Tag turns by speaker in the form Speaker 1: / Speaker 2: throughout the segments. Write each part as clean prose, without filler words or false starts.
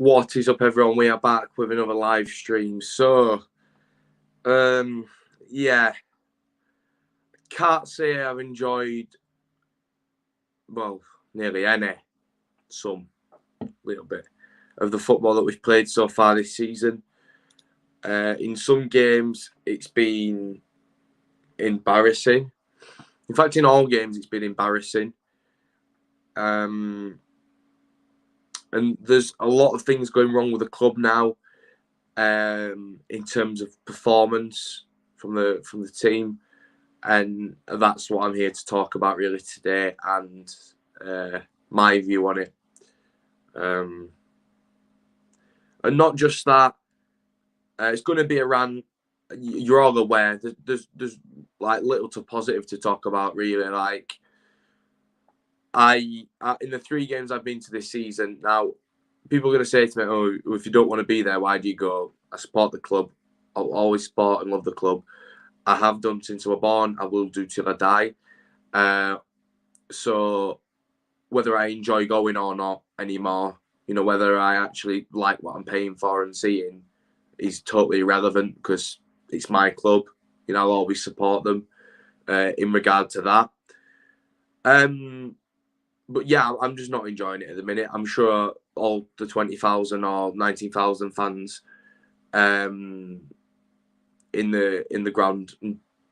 Speaker 1: What is up, everyone? We are back with another live stream. So, yeah, can't say I've enjoyed, well, nearly some little bit of the football that we've played so far this season. In some games, it's been embarrassing. In fact, in all games, it's been embarrassing. And there's a lot of things going wrong with the club now, in terms of performance from the team, and that's what I'm here to talk about really today, and my view on it. And not just that, it's going to be a rant. You're all aware. There's like little to positive to talk about really. Like I in the 3 games I've been to this season, now people are going to say to me, "Oh, if you don't want to be there, why do you go?" I support the club. I'll always support and love the club. I have done since I was born. I will do till I die. So whether I enjoy going or not anymore, whether I actually like what I'm paying for and seeing, is totally irrelevant because it's my club. I'll always support them in regard to that. But yeah, I'm just not enjoying it at the minute. I'm sure all the 20,000 or 19,000 fans in the ground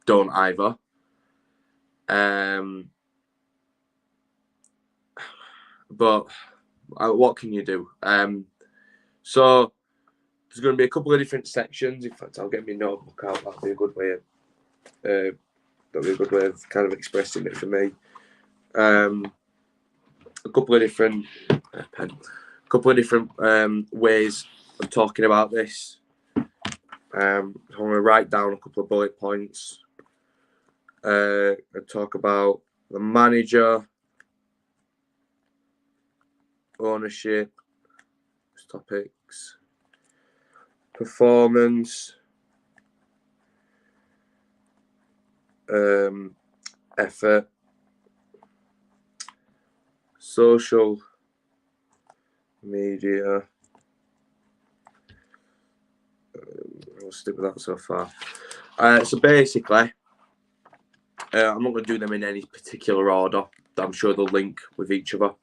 Speaker 1: don't either. But what can you do? So there's going to be a couple of different sections. In fact, I'll get my notebook out. That'll be a good way of kind of expressing it for me. A couple of different ways of talking about this. I'm going to write down a couple of bullet points. I talk about the manager, ownership, topics, performance, effort, social media. I'll stick with that so far. So basically, I'm not going to do them in any particular order. I'm sure they'll link with each other.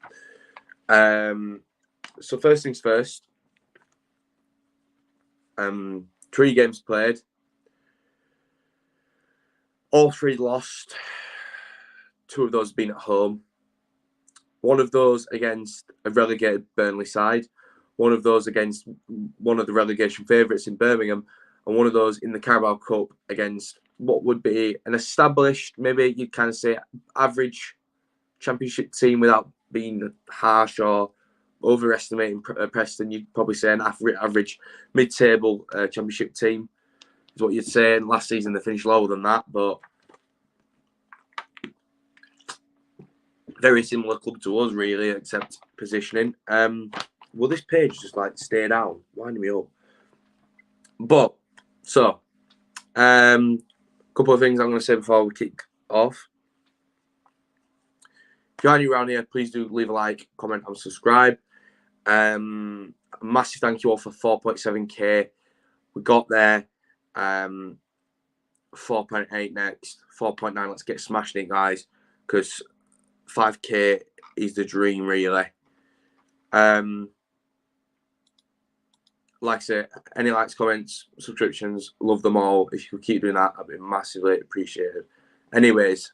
Speaker 1: So first things first. 3 games played. All 3 lost. 2 of those being at home. One of those against a relegated Burnley side. One of those against one of the relegation favourites in Birmingham. And one of those in the Carabao Cup against what would be an established, maybe you'd kind of say average Championship team without being harsh or overestimating Preston. You'd probably say an average mid-table Championship team is what you'd say. And last season they finished lower than that, but very similar club to us really, except positioning. Will this page just like stay down? Winding me up. But so, couple of things I'm going to say before we kick off. If you're new around here, please do leave a like, comment, and subscribe. A massive thank you all for 4.7k. We got there. 4.8 next. 4.9. Let's get smashing it, guys. Because 5k is the dream, really. Like I say, any likes, comments, subscriptions, love them all. If you could keep doing that, I'd be massively appreciated. Anyways,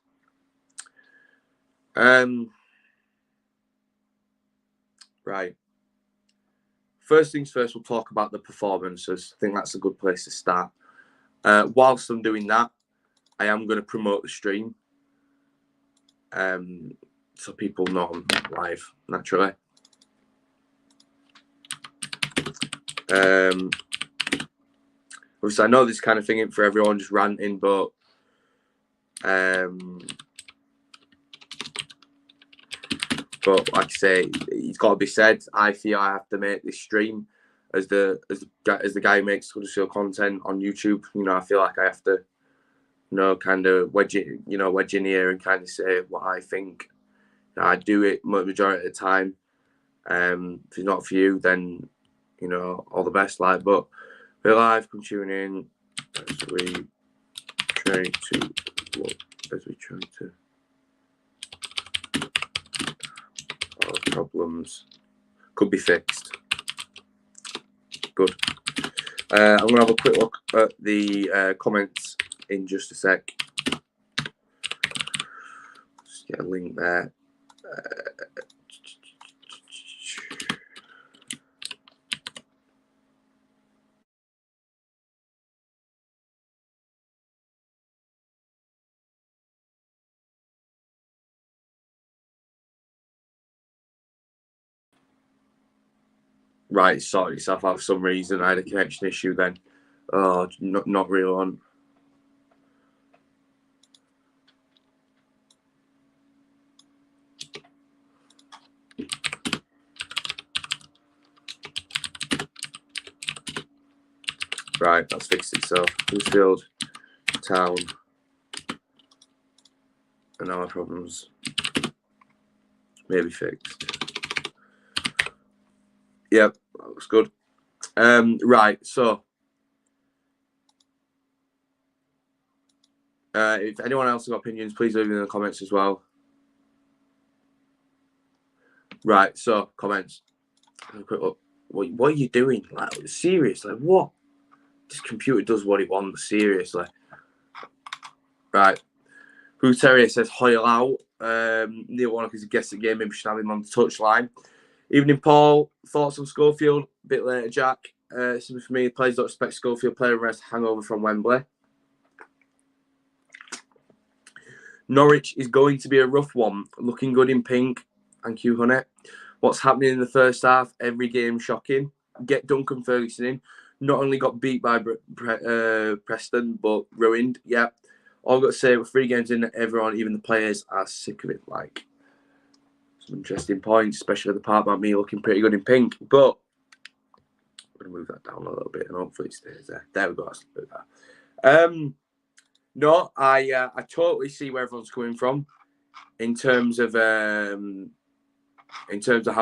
Speaker 1: right. First things first, we'll talk about the performances. I think that's a good place to start. Whilst I'm doing that, I am going to promote the stream, so people know I'm live, naturally. Obviously, I know this kind of thing isn't for everyone, just ranting, but like I say, it's got to be said. I feel I have to make this stream as the guy who makes Huddersfield content on YouTube. I feel like I have to, kind of wedge in here and kind of say what I think. I do it majority of the time. If it's not for you, then you know, all the best, like, but we're live, come tune in as we try to all problems could be fixed. Good. I'm going to have a quick look at the comments in just a sec. Just get a link there. Right, sorted itself out for some reason. I had a connection issue then. Oh, not real on. Right, that's fixed itself. Huddersfield Town and our problems may be fixed. Yep, that looks good. Right, so if anyone else has got opinions, please leave them in the comments as well. Right, so comments. Have a quick look. What are you doing? Like, seriously, what? This computer does what it wants, seriously. Right. Blue Terrier says Hoyle out. Neil Warnock is a guest at the game. Maybe we should have him on the touchline. Evening, Paul. Thoughts on Schofield? A bit later, Jack. Something for me. Players don't expect Schofield player rest hangover from Wembley. Norwich is going to be a rough one. Looking good in pink. Thank you, honey. What's happening in the first half? Every game shocking. Get Duncan Ferguson in. Not only got beat by Preston, but ruined. Yeah. All I've got to say, with 3 games in, everyone, even the players, are sick of it. Like, some interesting points, especially the part about me looking pretty good in pink. But I'm going to move that down a little bit, and hopefully it stays there. There we go. Let's do that. No, I totally see where everyone's coming from in terms of how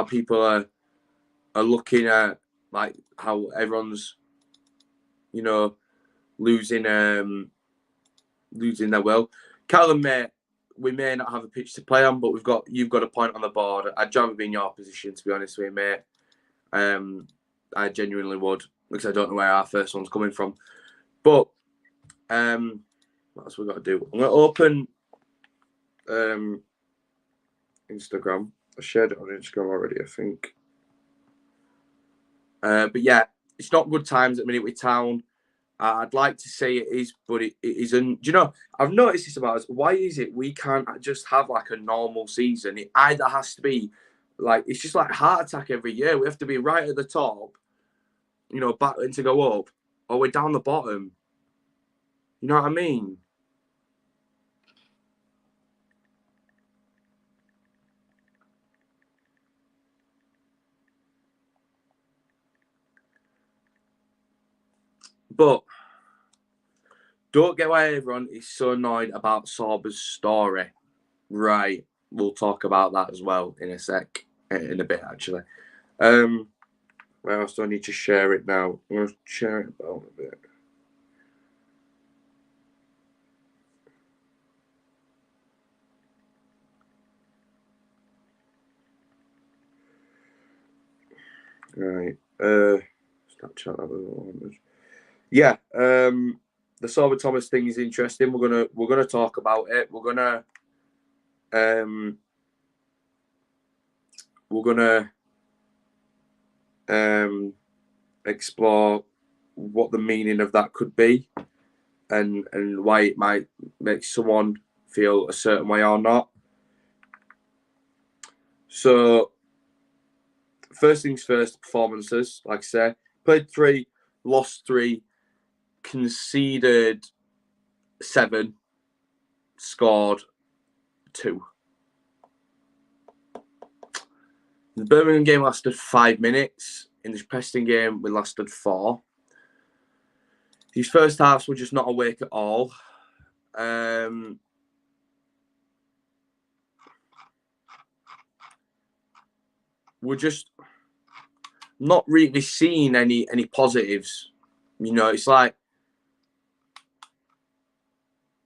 Speaker 1: people are looking at, like, how everyone's, you know, losing their will. Callum, mate, we may not have a pitch to play on, but you've got a point on the board. I'd rather be in your position, to be honest with you, mate. I genuinely would, because I don't know where our first one's coming from. But what else we got to do? I'm going to open Instagram. I shared it on Instagram already, I think. But yeah, it's not good times at the minute with Town. I'd like to say it is, but it isn't. Do you know, I've noticed this about us. Why is it we can't just have like a normal season? It either has to be like, it's just like heart attack every year. We have to be right at the top, you know, battling to go up, or we're down the bottom. You know what I mean? But don't get why everyone is so annoyed about Sorba's story. Right. We'll talk about that as well in a bit, actually. Where else do I need to share it now? I'm going to share it about a bit. Right. Snapchat. Yeah. The Sorba Thomas thing is interesting. We're gonna talk about it. We're gonna explore what the meaning of that could be, and why it might make someone feel a certain way or not. So, first things first, performances. Like I say, played 3, lost 3, conceded 7, scored 2. The Birmingham game lasted 5 minutes. In the Preston game, we lasted 4. His first halves were just not awake at all. We're just not really seeing any positives. You know, it's like,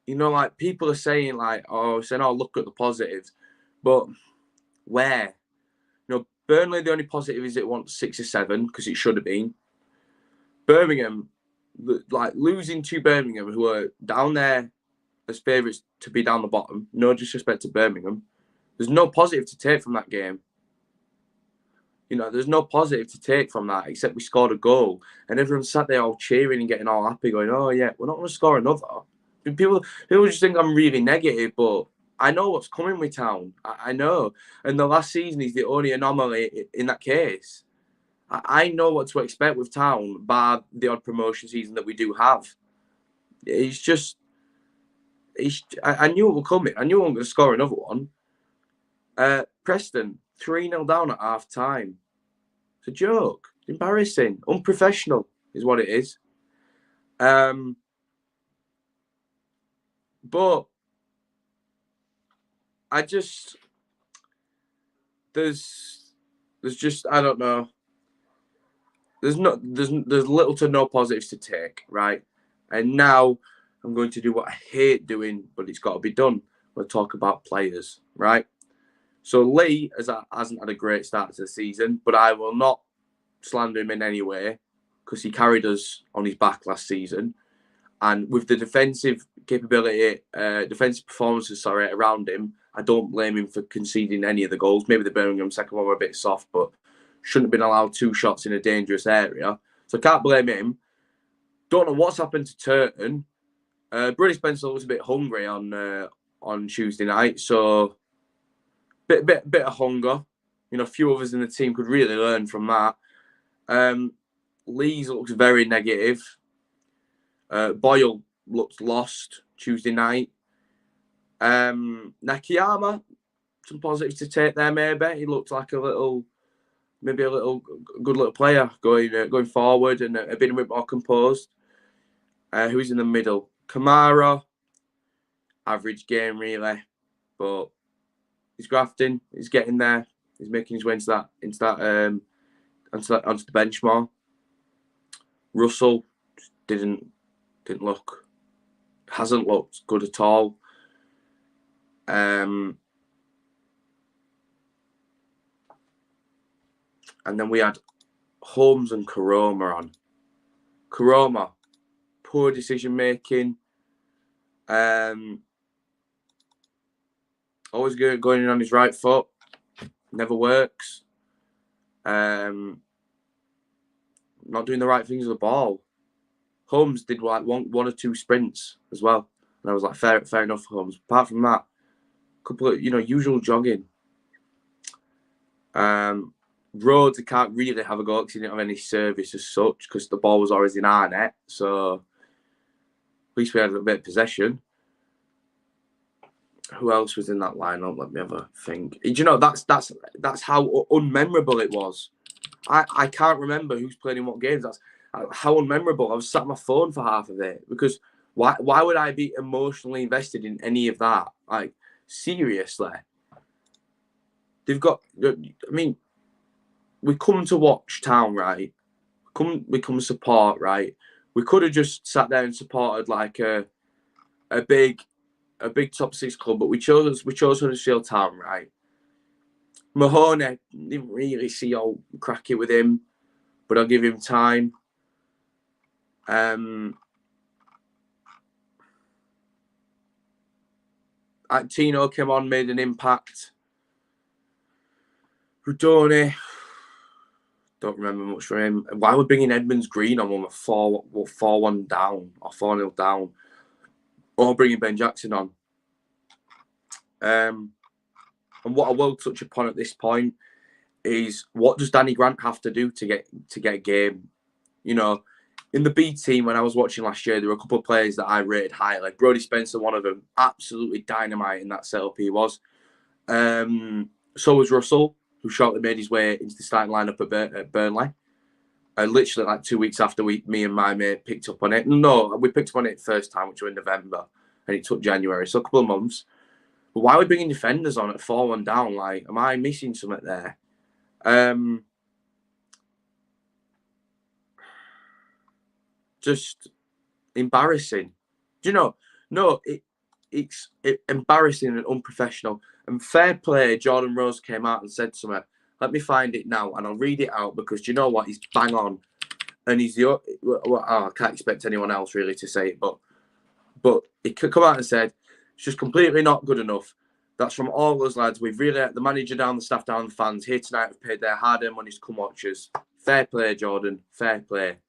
Speaker 1: you know, like people are saying like, oh, look at the positives, but where? You know, Burnley, the only positive is it wants 6 or 7 because it should have been. Birmingham, like losing to Birmingham, who are down there as favourites to be down the bottom. No disrespect to Birmingham. There's no positive to take from that game. You know, there's no positive to take from that except we scored a goal and everyone sat there all cheering and getting all happy, going, "Oh yeah, we're not going to score another." People just think I'm really negative, but I know what's coming with Town. I know, and the last season is the only anomaly in that case. I know what to expect with Town, bar the odd promotion season that we do have. It's just, I knew it was coming. I knew I wasn't going to score another one. Preston 3-0 down at half time. It's a joke. It's embarrassing. Unprofessional is what it is. But I just there's just, I don't know. There's little to no positives to take, right? And now I'm going to do what I hate doing, but it's got to be done. We'll talk about players, right? So Lee hasn't had a great start to the season, but I will not slander him in any way because he carried us on his back last season. And with the defensive capability, defensive performances, around him, I don't blame him for conceding any of the goals. Maybe the Birmingham second one were a bit soft, but shouldn't have been allowed 2 shots in a dangerous area. So I can't blame him. Don't know what's happened to Turton. Brody Spencer was a bit hungry on Tuesday night, so bit of hunger. You know, a few others in the team could really learn from that. Lees looks very negative. Boyle looked lost Tuesday night. Nakayama, some positives to take there. Maybe he looked like a good little player going forward and being a bit more composed. Who's in the middle? Kamara, average game really, but he's grafting. He's getting there. He's making his way onto the bench more. Russell hasn't looked good at all. And then we had Holmes and Koroma on. Koroma, poor decision making. Always going in on his right foot. Never works. Not doing the right things with the ball. Holmes did like one or 2 sprints as well. And I was like, fair enough for Holmes. Apart from that, a couple of, usual jogging. Rhodes, he can't really have a go because he didn't have any service as such because the ball was always in our net. So at least we had a bit of possession. Who else was in that lineup? Let me have a think. Do you know, that's how unmemorable it was. I can't remember who's playing in what games. That's how unmemorable. I was sat on my phone for half of it because why would I be emotionally invested in any of that? Like, seriously. They've got, I mean, we come to watch Town, right? We come support, right? We could have just sat there and supported like a big top 6 club, but we chose Huddersfield Town, right? Mahoney, didn't really see how cracky with him, but I'll give him time. Tino came on, made an impact. Rudoni, don't remember much from him. Why we're bringing Edmonds Green on when we're 4-1 down or 4-0 down, or bringing Ben Jackson on. And what I will touch upon at this point is, what does Danny Grant have to do to get a game? You know, in the B team when I was watching last year, there were a couple of players that I rated highly. Like Brody Spencer, one of them, absolutely dynamite in that setup he was. So was Russell, who shortly made his way into the starting lineup at Burnley. Literally like 2 weeks after me and my mate picked up on it. No, we picked up on it the first time, which was in November, and it took January, so a couple of months. But why are we bringing defenders on at 4-1 down? Like, am I missing something there? just embarrassing. Do you know? No, it's embarrassing and unprofessional. And fair play, Jordan Rose came out and said something. Let me find it now, and I'll read it out because do you know what? He's bang on, and he's the. Well, I can't expect anyone else really to say it, but he could come out and said it's just completely not good enough. That's from all those lads. We've really let the manager down, the staff down, the fans here tonight have paid their hard-earned money to come watch us. Fair play, Jordan. Fair play.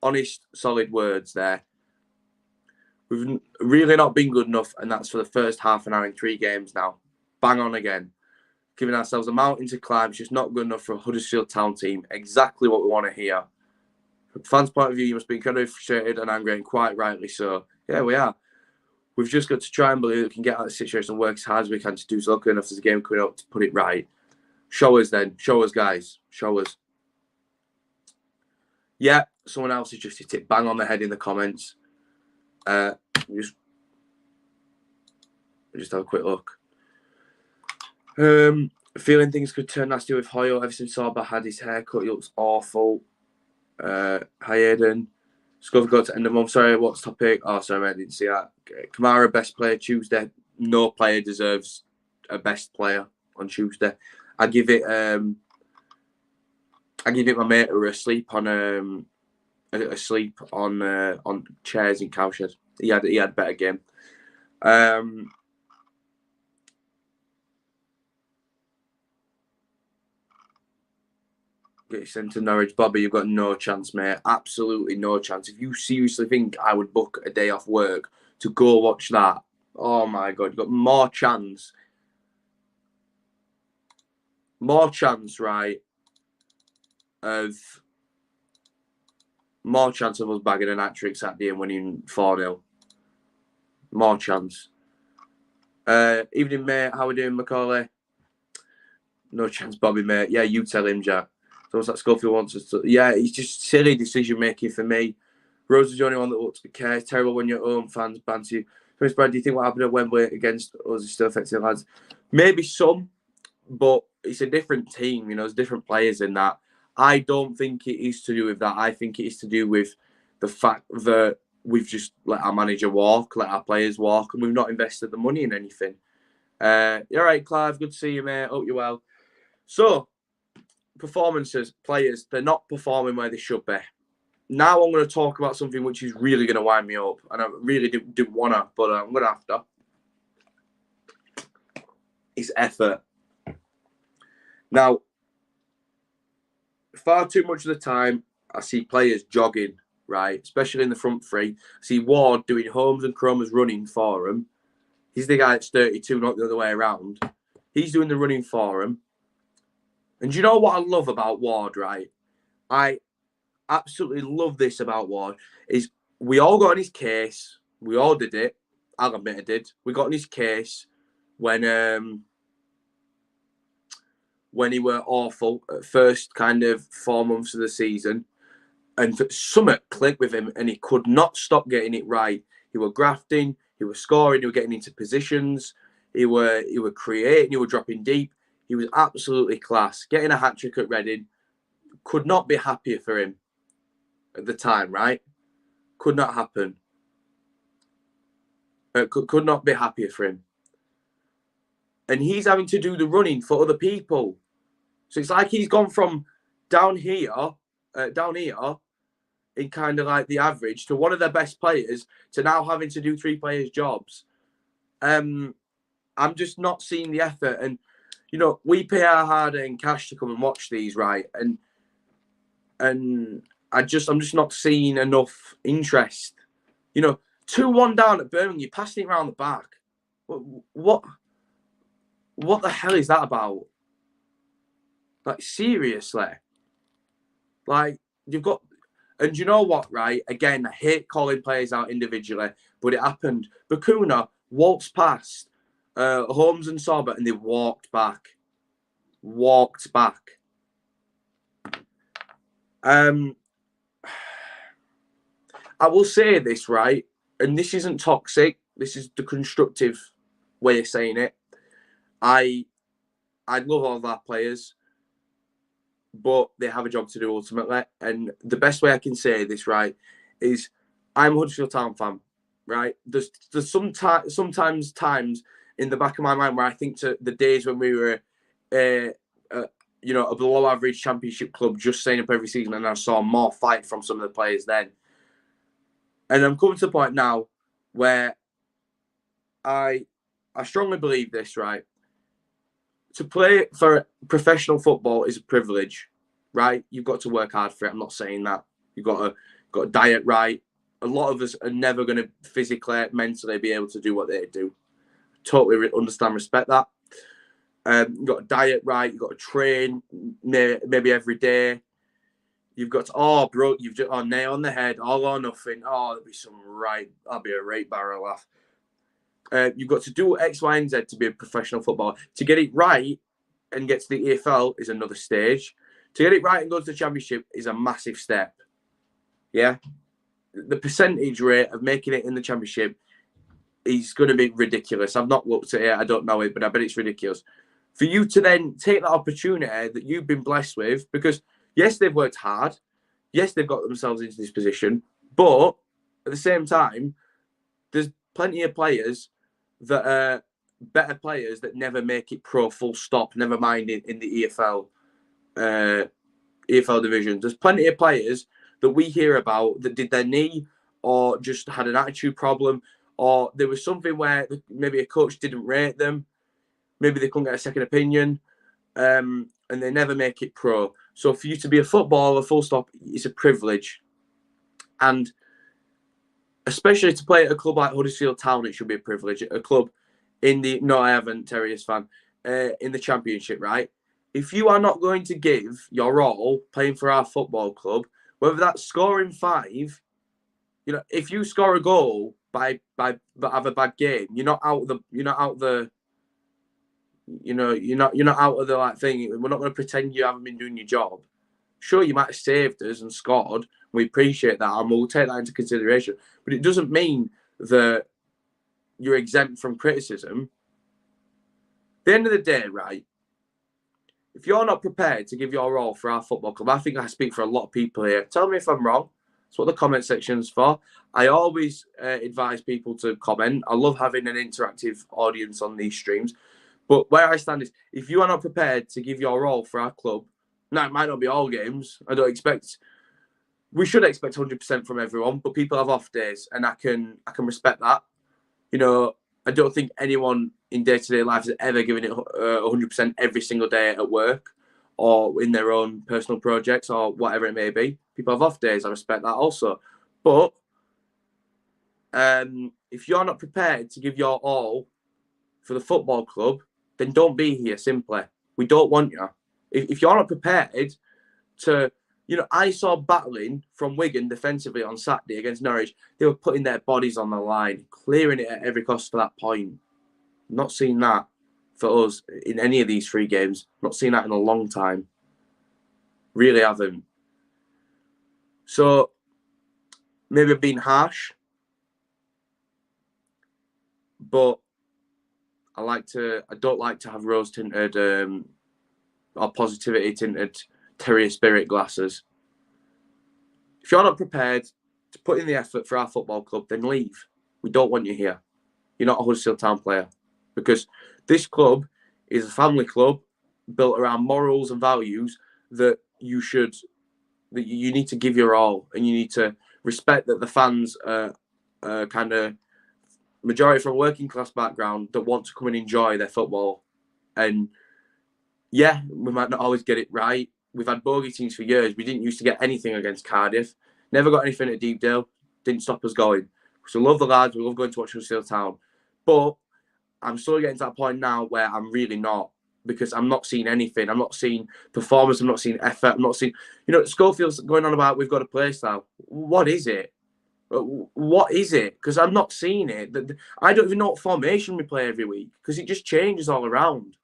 Speaker 1: Honest, solid words there. We've really not been good enough, and that's for the first half an hour in 3 games now. Bang on again. Giving ourselves a mountain to climb. It's just not good enough for a Huddersfield Town team. Exactly what we want to hear. From fans' point of view, you must be incredibly frustrated and angry, and quite rightly so. Yeah, we are. We've just got to try and believe we can get out of the situation and work as hard as we can to do so good enough as the game coming up to put it right. Show us then. Show us, guys. Show us. Yeah, someone else has just hit it bang on the head in the comments. Just have a quick look. Feeling things could turn nasty with Hoyle. Ever since Sorba had his haircut, he looks awful. Hi, Aiden. Scove got to end of the month. Sorry, what's topic? Oh, sorry, I didn't see that. Kamara, best player Tuesday. No player deserves a best player on Tuesday. I give it my mate who were asleep on chairs in Cowshed. He had a better game. Get sent to Norwich. Bobby, you've got no chance, mate. Absolutely no chance. If you seriously think I would book a day off work to go watch that, oh my God, you've got more chance. More chance, right, of us bagging an hat-trick Saturday and winning 4-0. More chance. Evening, mate. How are we doing, Macaulay? No chance, Bobby, mate. Yeah, you tell him, Jack. So what's that Schofield wants us to... Yeah, it's just silly decision-making for me. Rose is the only one that looks to care. It's terrible when your own fans banter you. Chris Brad, do you think what happened at Wembley against us is still affecting the lads? Maybe some, but it's a different team. You know, there's different players in that. I don't think it is to do with that. I think it is to do with the fact that we've just let our manager walk, let our players walk, and we've not invested the money in anything. You're right, Clive. Good to see you, mate. Hope you're well. So, performances, players, they're not performing where they should be. Now I'm going to talk about something which is really going to wind me up. And I really didn't want to, but I'm going to have to. It's effort. Now, far too much of the time, I see players jogging, right? Especially in the front three. I see Ward doing Holmes and Cromer's running for him. He's the guy that's 32, not the other way around. He's doing the running for him. And do you know what I love about Ward, right? I absolutely love this about Ward, is we all got in his case. We all did it. I'll admit I did. We got in his case when he were awful at first kind of 4 months of the season. And something clicked with him and he could not stop getting it right. He were grafting, he was scoring, he were getting into positions, he were creating, he were dropping deep. He was absolutely class. Getting a hat-trick at Reading, could not be happier for him at the time, right? Could not happen. Could not be happier for him. And he's having to do the running for other people. So it's like he's gone from down here in kind of like the average to one of their best players to now having to do 3 players' jobs. I'm just not seeing the effort. And, you know, we pay our hard-earned cash to come and watch these, right? And I'm just not seeing enough interest. You know, 2-1 down at Birmingham, you're passing it around the back. What the hell is that about? Like, seriously. Like, you've got... And you know what, right? Again, I hate calling players out individually, but it happened. Bakuna waltzed past Holmes and Sorba, and they walked back. I will say this, right? And this isn't toxic. This is the constructive way of saying it. I love all of our players. but they have a job to do ultimately. And the best way I can say this, right, is I'm a Huddersfield Town fan, right? There's sometimes times in the back of my mind where I think to the days when we were, a below average championship club just staying up every season, and I saw more fight from some of the players then. And I'm coming to the point now where I strongly believe this, right? To play for professional football is a privilege, right? You've got to work hard for it. I'm not saying that. You've got to diet right. A lot of us are never going to physically, mentally be able to do what they do. Totally understand, respect that. You've got to diet right. You've got to train maybe every day. You've got to, bro, you've just, nail on the head, all or nothing. There'll be that'll be a right barrel laugh. You've got to do X, Y, and Z to be a professional footballer. To get it right and get to the EFL is another stage. To get it right and go to the Championship is a massive step. Yeah? The percentage rate of making it in the Championship is going to be ridiculous. I've not looked at it. I don't know it, but I bet it's ridiculous. For you to then take that opportunity that you've been blessed with, because, yes, they've worked hard. Yes, they've got themselves into this position. But at the same time, there's plenty of players that are better players that never make it pro full stop, never mind in the EFL division. There's plenty of players that we hear about that did their knee or just had an attitude problem, or there was something where maybe a coach didn't rate them, maybe they couldn't get a second opinion, and they never make it pro. So for you to be a footballer, full stop, it's a privilege. And especially to play at a club like Huddersfield Town, it should be a privilege. A club in the, no, I haven't, Terriers fan, in the Championship, right? If you are not going to give your all playing for our football club, whether that's scoring 5, if you score a goal but have a bad game, you're not out of the like thing. We're not going to pretend you haven't been doing your job. Sure, you might have saved us and scored. We appreciate that, and we'll take that into consideration. But it doesn't mean that you're exempt from criticism. At the end of the day, right, if you're not prepared to give your all for our football club, I think I speak for a lot of people here. Tell me if I'm wrong. That's what the comment section's for. I always advise people to comment. I love having an interactive audience on these streams. But where I stand is, if you are not prepared to give your all for our club, now it might not be all games. We should expect 100% from everyone, but people have off days, and I can respect that. I don't think anyone in day-to-day life has ever given it 100% every single day at work or in their own personal projects or whatever it may be. People have off days. I respect that also. But if you're not prepared to give your all for the football club, then don't be here, simply. We don't want you. If you're not prepared to, I saw battling from Wigan defensively on Saturday against Norwich. They were putting their bodies on the line, clearing it at every cost for that point. Not seen that for us in any of these 3 games. Not seen that in a long time. Really haven't. So, maybe I've been harsh, but I don't like to have rose-tinted or positivity-tinted Terrier spirit glasses. If you're not prepared to put in the effort for our football club, then leave. We don't want you here. You're not a Huddersfield Town player. Because this club is a family club built around morals and values that you need to give your all, and you need to respect that the fans are kind of majority from a working class background that want to come and enjoy their football. And yeah, we might not always get it right. We've had bogey teams for years. We didn't used to get anything against Cardiff. Never got anything at Deepdale. Didn't stop us going. So love the lads. We love going to watch Huddersfield Town. But I'm still getting to that point now where I'm really not, because I'm not seeing anything. I'm not seeing performance. I'm not seeing effort. I'm not seeing, Schofield's going on about we've got a play style. What is it? What is it? Because I'm not seeing it. I don't even know what formation we play every week, because it just changes all around.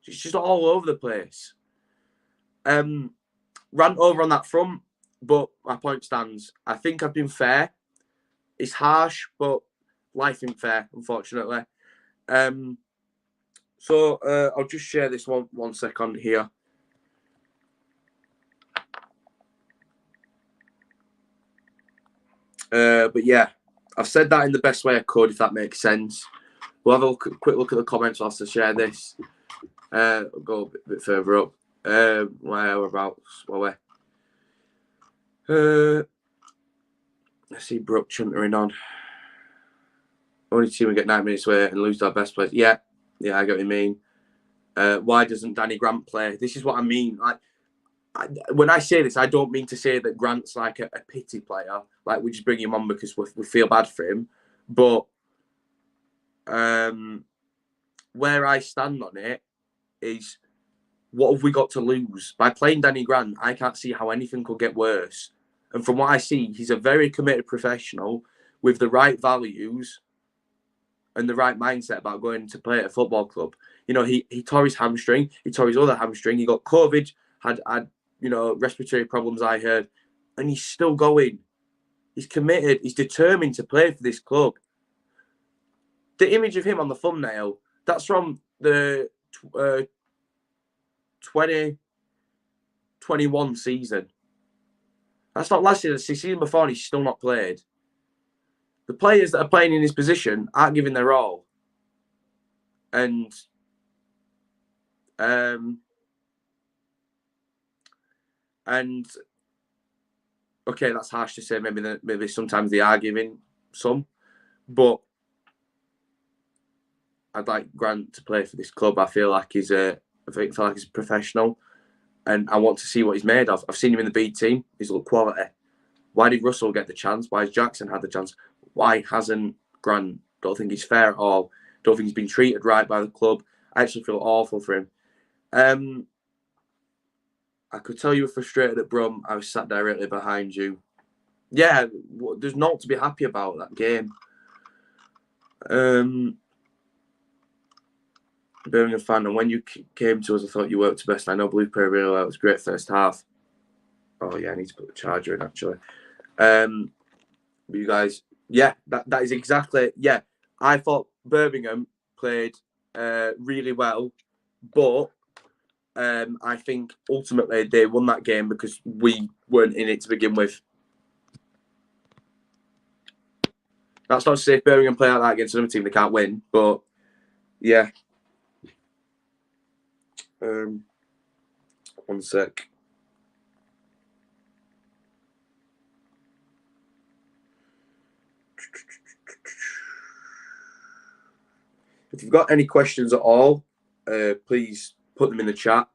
Speaker 1: It's just all over the place. Rant over on that front, but my point stands. I think I've been fair. It's harsh, but life isn't fair, unfortunately. So I'll just share this one second here. But yeah, I've said that in the best way I could, if that makes sense. We'll have a quick look at the comments whilst I share this. We'll go a bit further up. Whereabouts? Well, let's see Brooke chuntering on. Only team we get 9 minutes away and lose our best players. Yeah, I get what you mean. Why doesn't Danny Grant play? This is what I mean. Like, when I say this, I don't mean to say that Grant's like a pity player. Like, we just bring him on because we feel bad for him. But where I stand on it is, what have we got to lose? By playing Danny Grant, I can't see how anything could get worse. And from what I see, he's a very committed professional with the right values and the right mindset about going to play at a football club. You know, he tore his hamstring, he tore his other hamstring, he got COVID, had respiratory problems, I heard, and he's still going. He's committed, he's determined to play for this club. The image of him on the thumbnail, that's from the 2021 season. That's not last year, the season before, and he's still not played. The players that are playing in his position aren't giving their all. And okay, that's harsh to say. Maybe sometimes they are giving some, but I'd like Grant to play for this club. I feel like he's a professional, and I want to see what he's made of. I've seen him in the B team. He's looked quality. Why did Russell get the chance? Why has Jackson had the chance? Why hasn't Grant? Don't think he's fair at all. Don't think he's been treated right by the club. I actually feel awful for him. I could tell you were frustrated at Brum. I was sat directly behind you. Yeah, there's not to be happy about that game. Birmingham fan, and when you came to us, I thought you worked best. I know Blue played really well. It was a great first half. Oh yeah, I need to put the charger in actually. But you guys, yeah, that is exactly, yeah. I thought Birmingham played really well, but I think ultimately they won that game because we weren't in it to begin with. That's not to say if Birmingham play like that against another team, they can't win, but yeah. One sec. If you've got any questions at all, please put them in the chat.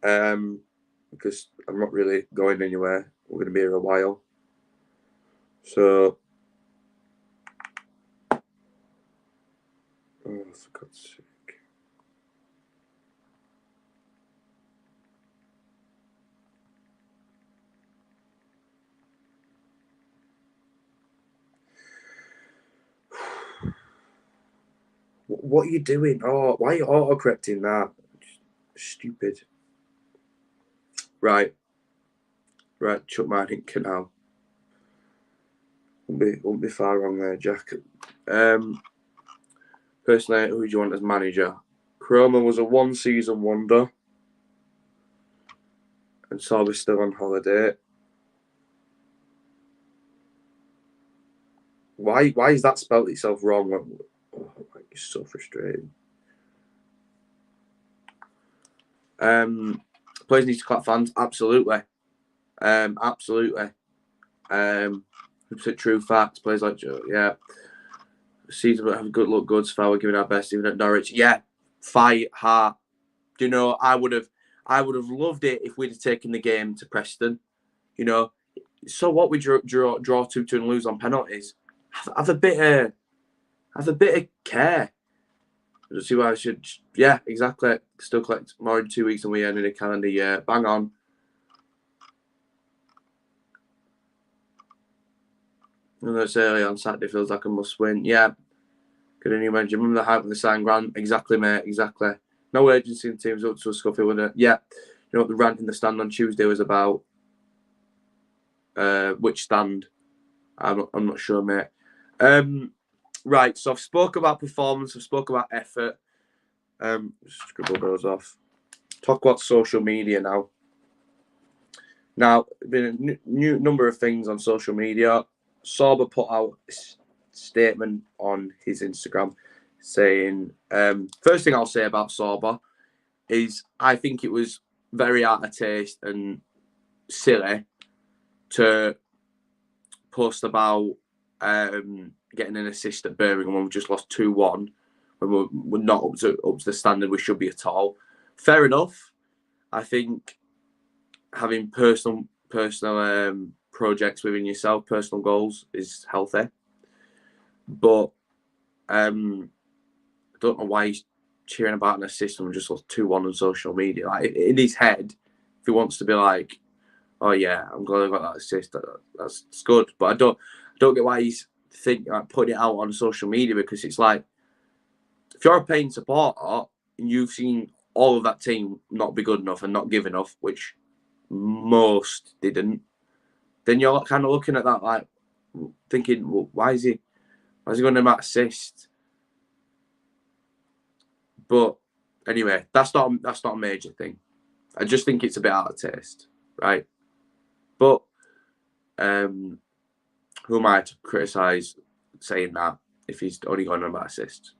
Speaker 1: Because I'm not really going anywhere. We're going to be here a while. So, oh, for God's sake. What are you doing? Oh, why are you auto-correcting that? Stupid. Right, chuck mine in canal. Won't be far wrong there, Jack. Personally, who do you want as manager? Chroma was a one-season wonder, and Sorby's still on holiday. Why is that spelled itself wrong? Oh, it's so frustrating. Players need to clap fans. Absolutely. Absolutely. 100% true facts. Players like Joe, yeah. Season have good look good. So far, we're giving our best, even at Norwich. Yeah, fight heart. Do you know? I would have loved it if we'd have taken the game to Preston. You know, so what we draw 2-2 and lose on penalties. Have a bit of care. I see why I should. Yeah, exactly. Still collect more in 2 weeks than we earn in a calendar year. Bang on. And that's early on Saturday feels like a must win. Yeah. Good on you, man. Do you remember the hype of the sign Grant? Exactly, mate. Exactly. No urgency in teams up to a scuffle, wasn't it? Yeah. You know what the rant in the stand on Tuesday was about? Which stand? I'm not sure, mate. Right. So I've spoke about performance. I've spoke about effort. Scribble those off. Talk about social media now. Now, been a new number of things on social media. Sorba put out a statement on his Instagram saying, first thing I'll say about Sorba is I think it was very out of taste and silly to post about getting an assist at Birmingham when we just lost 2-1, when we're not up to the standard we should be at all. Fair enough. I think having personal projects within yourself, personal goals, is healthy. But I don't know why he's cheering about an assist and we just lost 2-1 on social media. Like, in his head, if he wants to be like, oh yeah, I'm glad I got that assist, that's good. But I don't get why he's putting it out on social media, because it's like, if you're a paying supporter and you've seen all of that team not be good enough and not give enough, which most didn't, then you're kind of looking at that like thinking, well, why is he going to make assist? But anyway, that's not a major thing. I just think it's a bit out of taste, right? But who am I to criticise saying that if he's only going to make assists?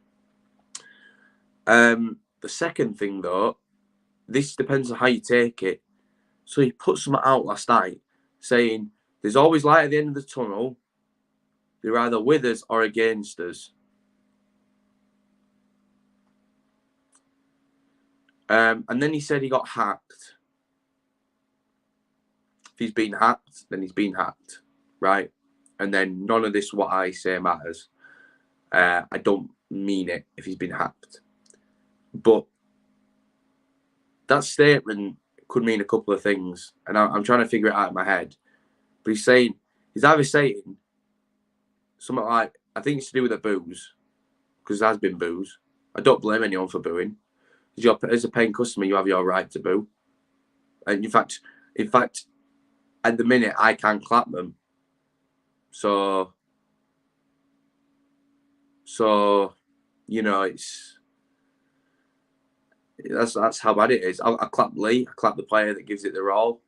Speaker 1: The second thing, though, this depends on how you take it. So he put something out last night saying there's always light at the end of the tunnel. They're either with us or against us. And then he said he got hacked. If he's been hacked, then he's been hacked, right? And then none of this, what I say, matters. I don't mean it if he's been hacked. But that statement could mean a couple of things. And I'm trying to figure it out in my head. But he's either saying something like, I think it's to do with the boos, because there has been boos. I don't blame anyone for booing. As a paying customer, you have your right to boo. And in fact, at the minute, I can't clap them. So you know, that's how bad it is. I clap Lee. I clap the player that gives it their all.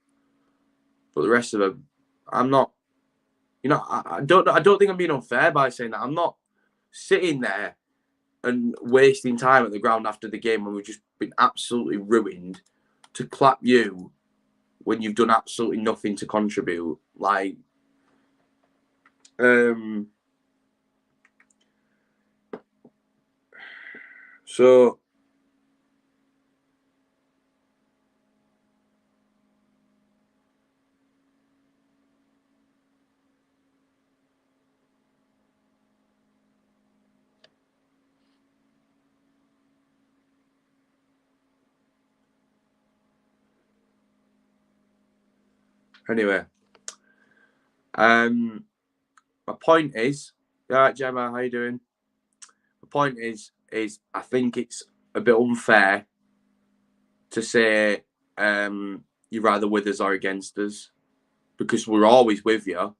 Speaker 1: But the rest of them, I'm not. You know, I don't think I'm being unfair by saying that. I'm not sitting there and wasting time at the ground after the game when we've just been absolutely ruined to clap you when you've done absolutely nothing to contribute. Like, so anyway, my point is, all right, Gemma, how you doing? The point is I think it's a bit unfair to say you're either with us or against us, because we're always with you.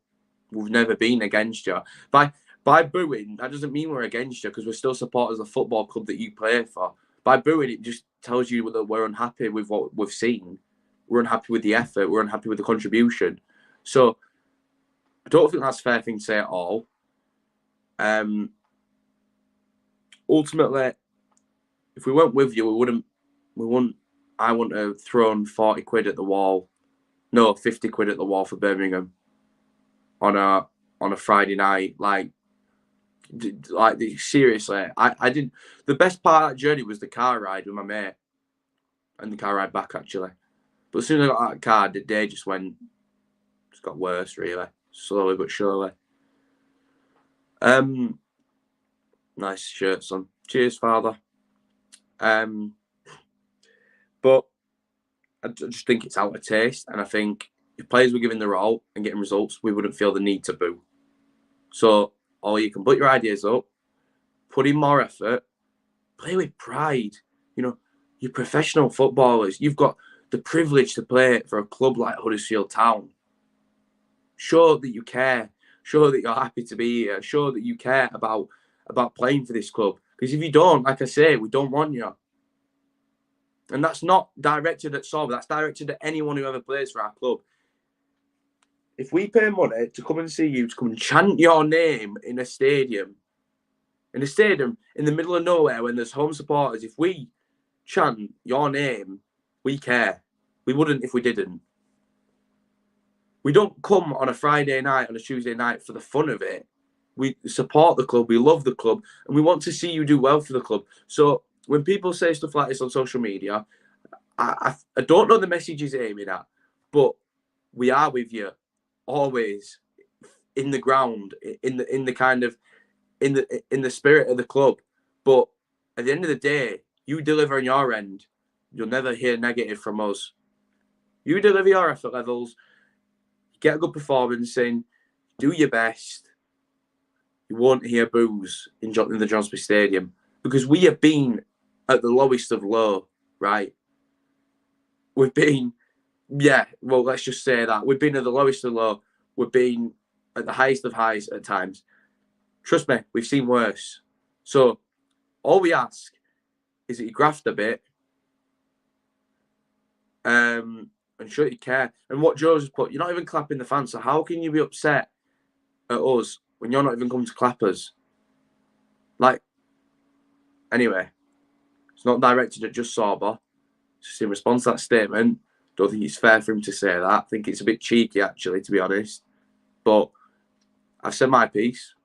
Speaker 1: We've never been against you. By booing, that doesn't mean we're against you, because we're still supporters of the football club that you play for. By booing, it just tells you that we're unhappy with what we've seen. We're unhappy with the effort. We're unhappy with the contribution. So I don't think that's a fair thing to say at all. Ultimately, if we weren't with you, I wouldn't have thrown 40 quid at the wall. No, 50 quid at the wall for Birmingham on a Friday night. Like seriously, I didn't. The best part of that journey was the car ride with my mate, and the car ride back, actually. But as soon as I got that car, the day just got worse, really, slowly but surely. Nice shirt, son. Cheers, father. But I just think it's out of taste, and I think if players were giving their all and getting results, we wouldn't feel the need to boo. So, or you can put your ideas up, put in more effort, play with pride. You know, you're professional footballers. You've got the privilege to play for a club like Huddersfield Town. Show that you care. Show that you're happy to be here. Show that you care about playing for this club. Because if you don't, like I say, we don't want you. And that's not directed at Sorba. That's directed at anyone who ever plays for our club. If we pay money to come and see you, to come and chant your name in a stadium, in the middle of nowhere when there's home supporters, if we chant your name, we care. We wouldn't if we didn't. We don't come on a Friday night, on a Tuesday night for the fun of it. We support the club, we love the club, and we want to see you do well for the club. So when people say stuff like this on social media, I don't know the message he's aiming at, but we are with you always in the ground, in the kind of in the spirit of the club. But at the end of the day, you deliver on your end, you'll never hear negative from us. You deliver your effort levels, get a good performance in, do your best. You won't hear boos in the Johnsby Stadium because we have been at the lowest of low, right? We've been, well, let's just say that. We've been at the lowest of low. We've been at the highest of highs at times. Trust me, we've seen worse. So all we ask is that you graft a bit and show you care. And what Joe's has put, you're not even clapping the fans, so how can you be upset at us when you're not even coming to clap us? Like, anyway, it's not directed at just Sorba. Just in response to that statement, don't think it's fair for him to say that. I think it's a bit cheeky, actually, to be honest. But I've said my piece.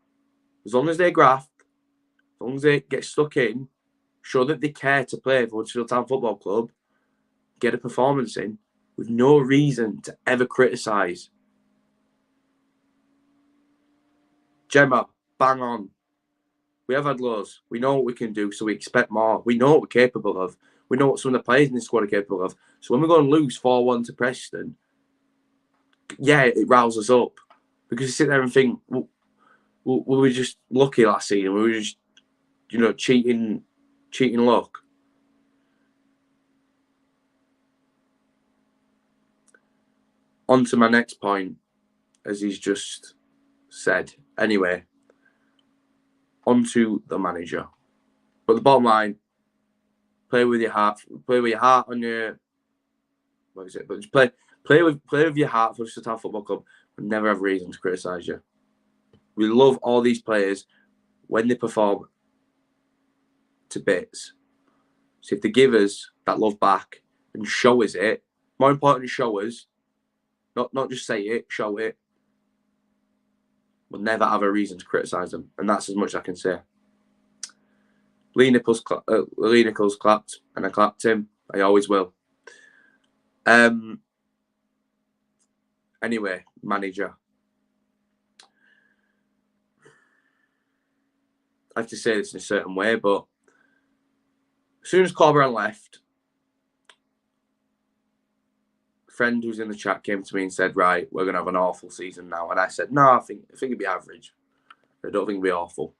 Speaker 1: As long as they graft, as long as they get stuck in, show that they care to play for Huddersfield Town Football Club, get a performance in, with no reason to ever criticise. Gemma, bang on. We have had lows. We know what we can do, so we expect more. We know what we're capable of. We know what some of the players in this squad are capable of. So when we go and lose 4-1 to Preston, yeah, it riles us up. Because you sit there and think, well, were we just lucky last season? We were just, cheating luck. On to my next point, as he's just said. Anyway, on to the manager. But the bottom line, play with your heart on your. What is it? But just play with your heart for Huddersfield Town Football Club. We never have reason to criticise you. We love all these players when they perform to bits. So if they give us that love back and show us it, more important, show us, not just say it, show it. We'll never have a reason to criticise them, and that's as much as I can say. Lee Nichols clapped, and I clapped him. I always will. Anyway, manager. I have to say this in a certain way, but as soon as Corberan left, a friend who's in the chat came to me and said, right, we're going to have an awful season now. And I said, no, I think it'd be average. I don't think it'd be awful.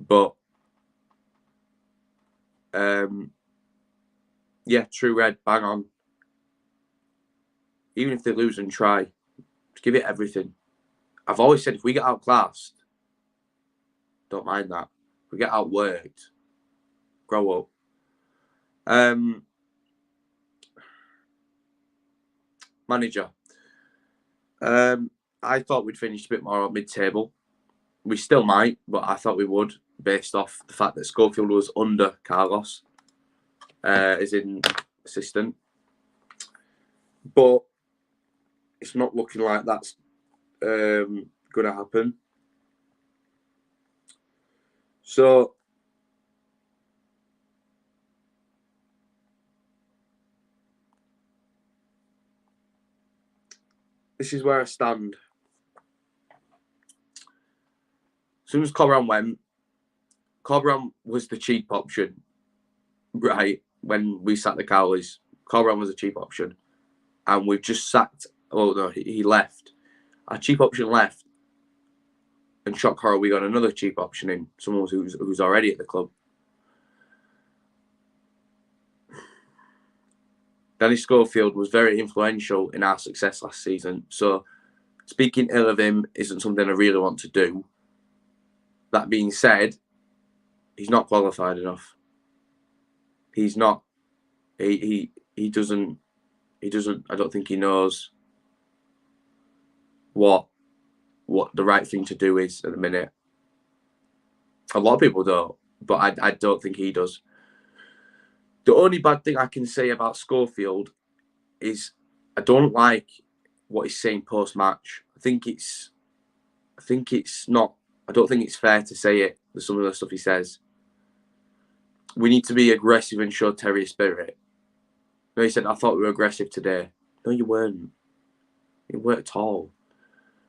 Speaker 1: But, yeah, true red, bang on. Even if they lose and try, just give it everything. I've always said if we get outclassed, don't mind that. If we get outworked, grow up. Manager. I thought we'd finish a bit more on mid-table. We still might, but I thought we would, based off the fact that Schofield was under Carlos, as in assistant. But it's not looking like that's going to happen. So this is where I stand. As soon as Corberan went, Corberan was the cheap option, right? When we sacked the Cowleys, Corberan was a cheap option. And we've just sacked, oh no, he left. Our cheap option left. And shock horror, we got another cheap option in, someone who's already at the club. Danny Schofield was very influential in our success last season. So speaking ill of him isn't something I really want to do. That being said, he's not qualified enough. He's not. He doesn't. I don't think he knows what the right thing to do is at the minute. A lot of people don't, but I don't think he does. The only bad thing I can say about Schofield is I don't like what he's saying post match. I think it's not. I don't think it's fair to say it. Some of the stuff he says. We need to be aggressive and show terrier spirit. No, he said, I thought we were aggressive today. No, you weren't. You weren't at all.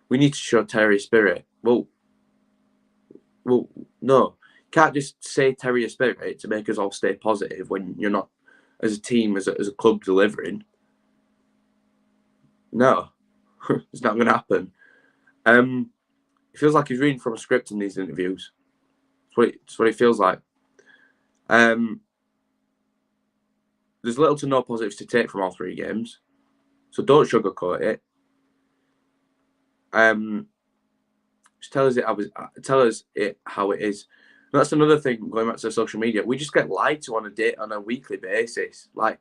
Speaker 1: We need to show terrier spirit. Well, no. You can't just say terrier spirit to make us all stay positive when you're not, as a team, as a club, delivering. No, it's not going to happen. It feels like he's reading from a script in these interviews. It's what it feels like. There's little to no positives to take from all 3 games, so don't sugarcoat it. Just tell us how it is. And that's another thing. Going back to social media, we just get lied to on a weekly basis. Like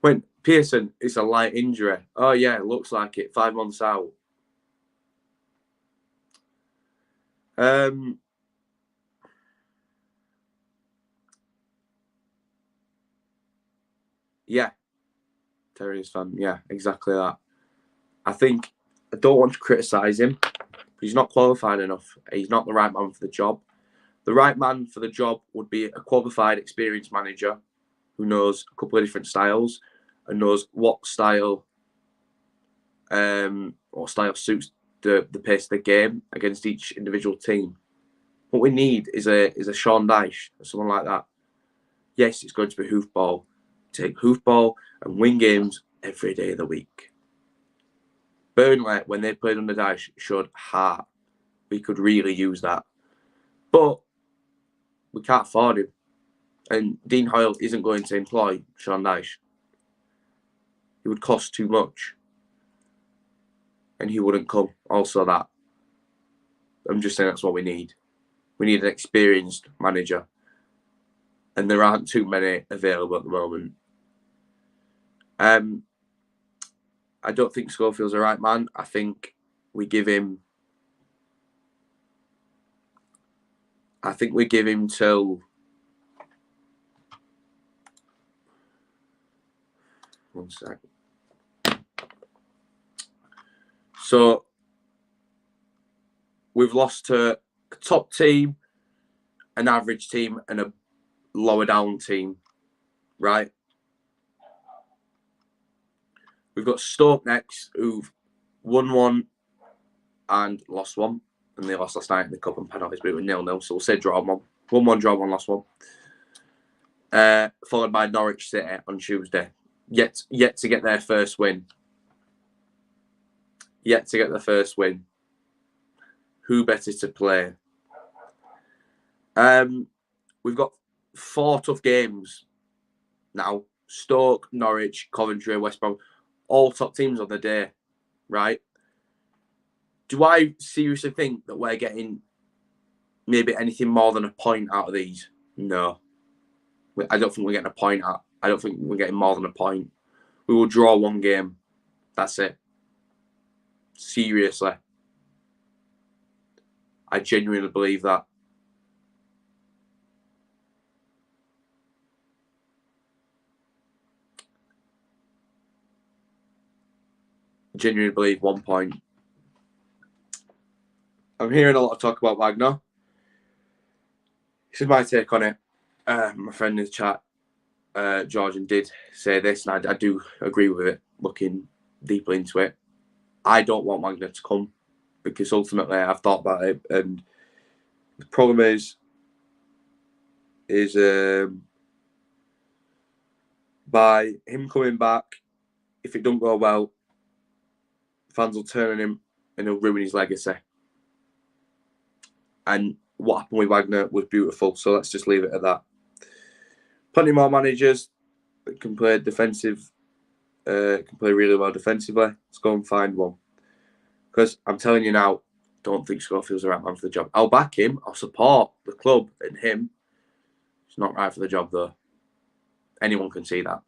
Speaker 1: when Pearson, it's a light injury. Oh yeah, it looks like it. 5 months out. Yeah, Terriers fan. Yeah, exactly that. I don't want to criticise him, but he's not qualified enough. He's not the right man for the job. The right man for the job would be a qualified, experienced manager who knows a couple of different styles and knows what style suits the pace of the game against each individual team. What we need is a Sean Dyche or someone like that. Yes, it's going to be hoofball. Take hoofball and win games every day of the week. Burnley, when they played under Dyche, showed heart. We could really use that. But we can't afford him. And Dean Hoyle isn't going to employ Sean Dyche. It would cost too much. And he wouldn't come. Also that. I'm just saying that's what we need. We need an experienced manager. And there aren't too many available at the moment. I don't think Schofield's the right man. I think we give him till one sec. So we've lost to a top team, an average team, and a lower down team, right? We've got Stoke next, who've won 1 and lost 1. And they lost last night in the cup and penalties, but it was 0-0. So we'll say draw 1. 1-1, draw 1, lost 1. Followed by Norwich City on Tuesday. Yet to get their first win. Who better to play? We've got 4 tough games now. Stoke, Norwich, Coventry, West Brom. All top teams on the day, right? Do I seriously think that we're getting maybe anything more than a point out of these? No. I don't think we're getting a point out. I don't think we're getting more than a point. We will draw 1 game. That's it. Seriously. I genuinely believe that. Genuinely believe 1 point. I'm hearing a lot of talk about Wagner. This is my take on it. My friend in the chat, Georgian, did say this, and I do agree with it, looking deeply into it. I don't want Wagner to come because ultimately I've thought about it, and the problem is by him coming back, if it don't go well, fans will turn on him and he'll ruin his legacy. And what happened with Wagner was beautiful, so let's just leave it at that. Plenty more managers that can play defensive, can play really well defensively. Let's go and find one. Because I'm telling you now, don't think Schofield's the right man for the job. I'll back him. I'll support the club and him. He's not right for the job, though. Anyone can see that.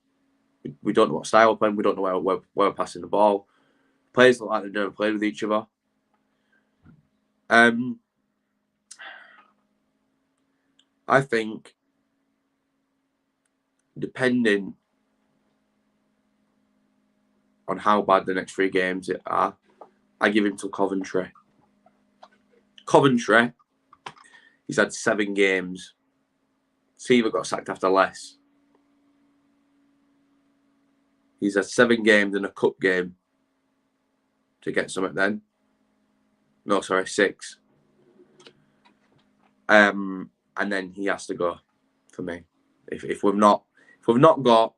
Speaker 1: We don't know what style we're playing. We don't know where we're passing the ball. Players look like they've never played with each other. I think, depending on how bad the next 3 games are, I give him to Coventry. Coventry, he's had 7 games. Seaver got sacked after less. He's had 7 games and a cup game to get something then. No, sorry, 6. And then he has to go for me. If we've not got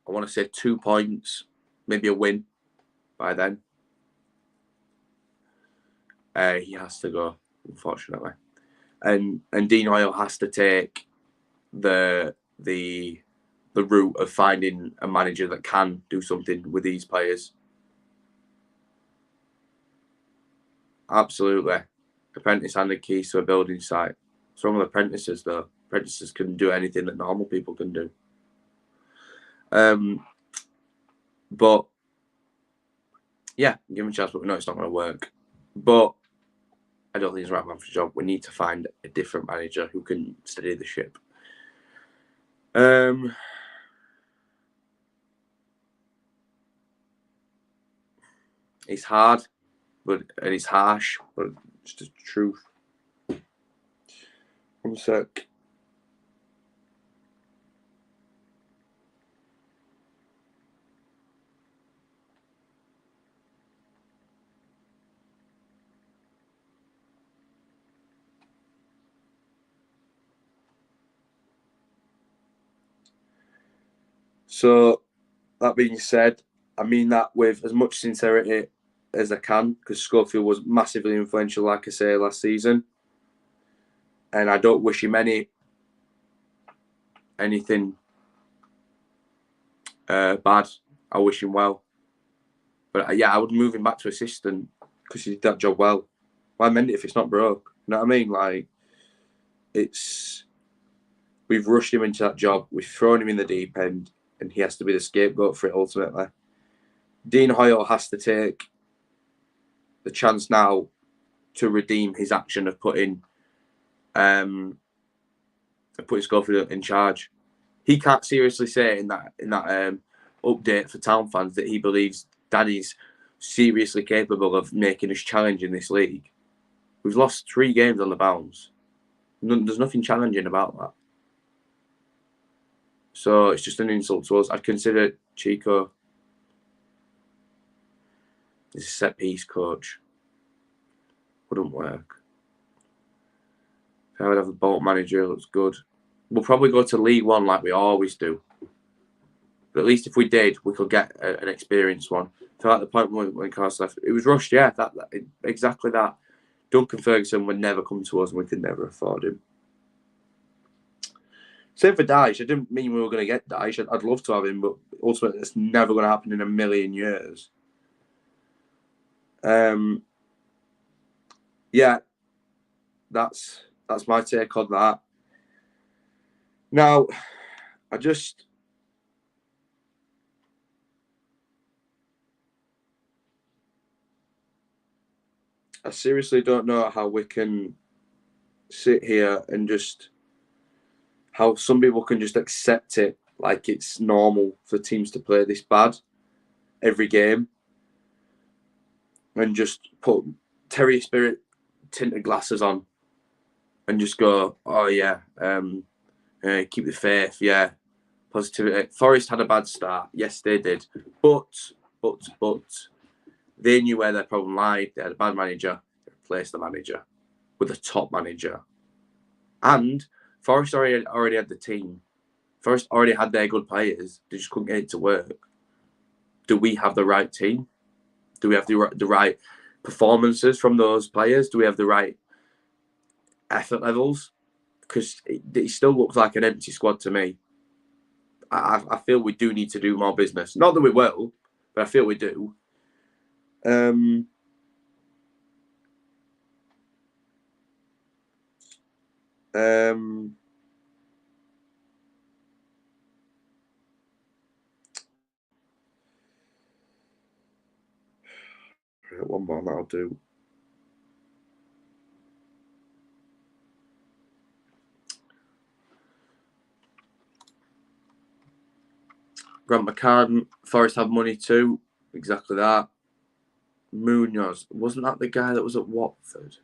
Speaker 1: I want to say 2 points, maybe a win by then. He has to go, unfortunately. And Dean Hoyle has to take the route of finding a manager that can do something with these players. Absolutely. Apprentice handed keys to a building site. Some of the apprentices, though. Apprentices can do anything that normal people can do. But yeah, give him a chance, but we know it's not going to work. But I don't think he's the right man for the job. We need to find a different manager who can steady the ship. It's hard, and it's harsh, but it's the truth. 1 sec. So, that being said, I mean that with as much sincerity as I can, because Schofield was massively influential, like I say, last season. And I don't wish him anything bad. I wish him well. But yeah, I would move him back to assistant because he did that job well. Why mend it if it's not broke? You know what I mean? Like, we've rushed him into that job. We've thrown him in the deep end, and he has to be the scapegoat for it ultimately. Dean Hoyle has to take the chance now to redeem his action of putting Schofield in charge. He can't seriously say in that update for Town fans that he believes Danny's seriously capable of making us challenge in this league. We've lost 3 games on the bounce. There's nothing challenging about that. So it's just an insult to us. I'd consider Chico as a set piece coach. Wouldn't work. If I would have a bolt manager, looks good. We'll probably go to League One like we always do. But at least if we did, we could get an experienced one. So at the point when Carlos left, it was rushed. Yeah, exactly that. Duncan Ferguson would never come to us, and we could never afford him. Same for Dyche. I didn't mean we were going to get Dyche. I'd love to have him, but ultimately, it's never going to happen in a million years. Yeah, that's my take on that. Now, I seriously don't know how we can sit here and just how some people can just accept it like it's normal for teams to play this bad every game and just put Terry Spirit tinted glasses on and just go, oh yeah, keep the faith, yeah, positivity. Forest had a bad start, yes they did, but they knew where their problem lied. They had a bad manager, they replaced the manager with a top manager, and Forest already had the team. Forest already had their good players. They just couldn't get it to work. Do we have the right team? Do we have the right performances from those players? Do we have the right effort levels? Because it still looks like an empty squad to me. I feel we do need to do more business. Not that we will, but I feel we do. One more, that'll do. Grant McCann, Forest have money too. Exactly that. Munoz, wasn't that the guy that was at Watford?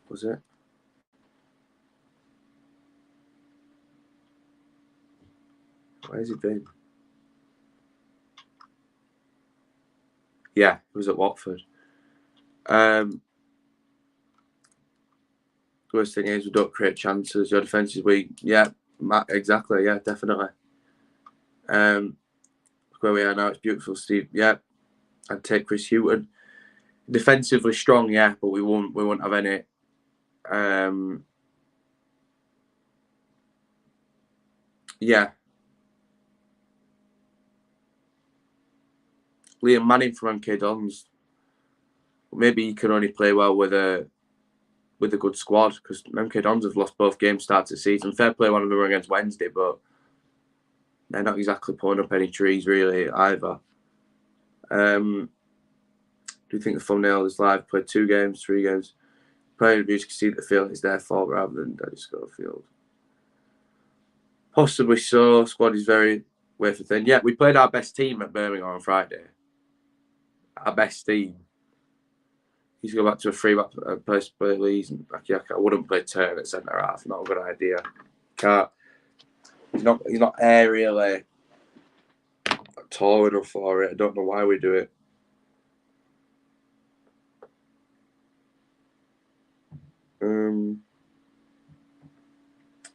Speaker 1: Was it? Where's he been? Yeah, he was at Watford. Worst thing is we don't create chances. Your defence is weak. Yeah, exactly. Yeah, definitely. Where we are now, it's beautiful, Steve. Yeah, I'd take Chris Hughton. Defensively strong, yeah, but we won't have any. Yeah. Liam Manning from MK Dons. Maybe he can only play well with a good squad because MK Dons have lost both games start to season. Fair play, one of them were against Wednesday, but they're not exactly pulling up any trees really either. Do you think the thumbnail is live? Played 2 games, 3 games. Playing abuse can see that the field is their fault rather than Daddy Schofield. Possibly so. Squad is very wafer thin. Yeah, we played our best team at Birmingham on Friday. Our best team. He's going back to a free-back place to play Leeds. I wouldn't play Turner at centre half. Not a good idea. Can't. He's not aerially tall enough for it. I don't know why we do it.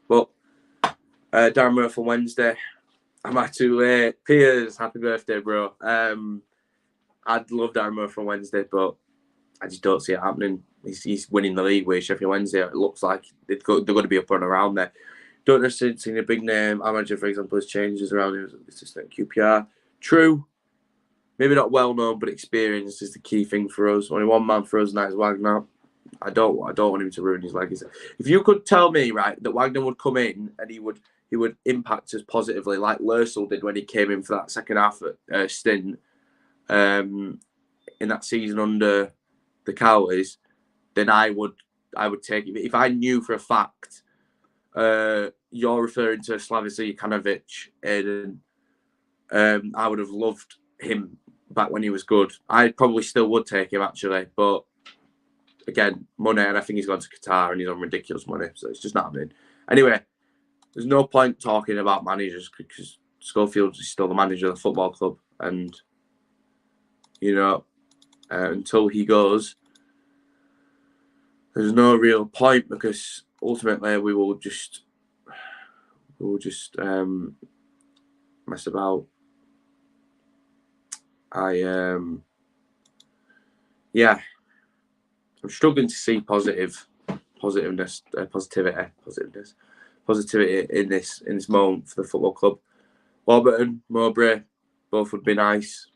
Speaker 1: But Darren Murphy on Wednesday. Am I too late? Piers, happy birthday, bro. I'd love Darren Murphy on Wednesday, but I just don't see it happening. He's winning the league with Sheffield Wednesday. It looks like they're going to be up and around there. Don't necessarily see a big name. Our manager, for example, has changes around him as assistant QPR. True. Maybe not well known, but experience is the key thing for us. Only one man for us, and that is Wagner. I don't want him to ruin his legacy. If you could tell me, right, that Wagner would come in and he would impact us positively, like Lursel did when he came in for that second half stint in that season under the Cowleys, then I would take it. If I knew for a fact you're referring to Slavica Jokanovic, and I would have loved him back when he was good. I probably still would take him actually, but again, money, and I think he's gone to Qatar and he's on ridiculous money, so it's just not happening. Anyway, there's no point talking about managers because Schofield is still the manager of the football club, and until he goes, there's no real point because ultimately we will just mess about. I'm struggling to see positivity in this moment for the football club. Warburton, Mowbray, both would be nice,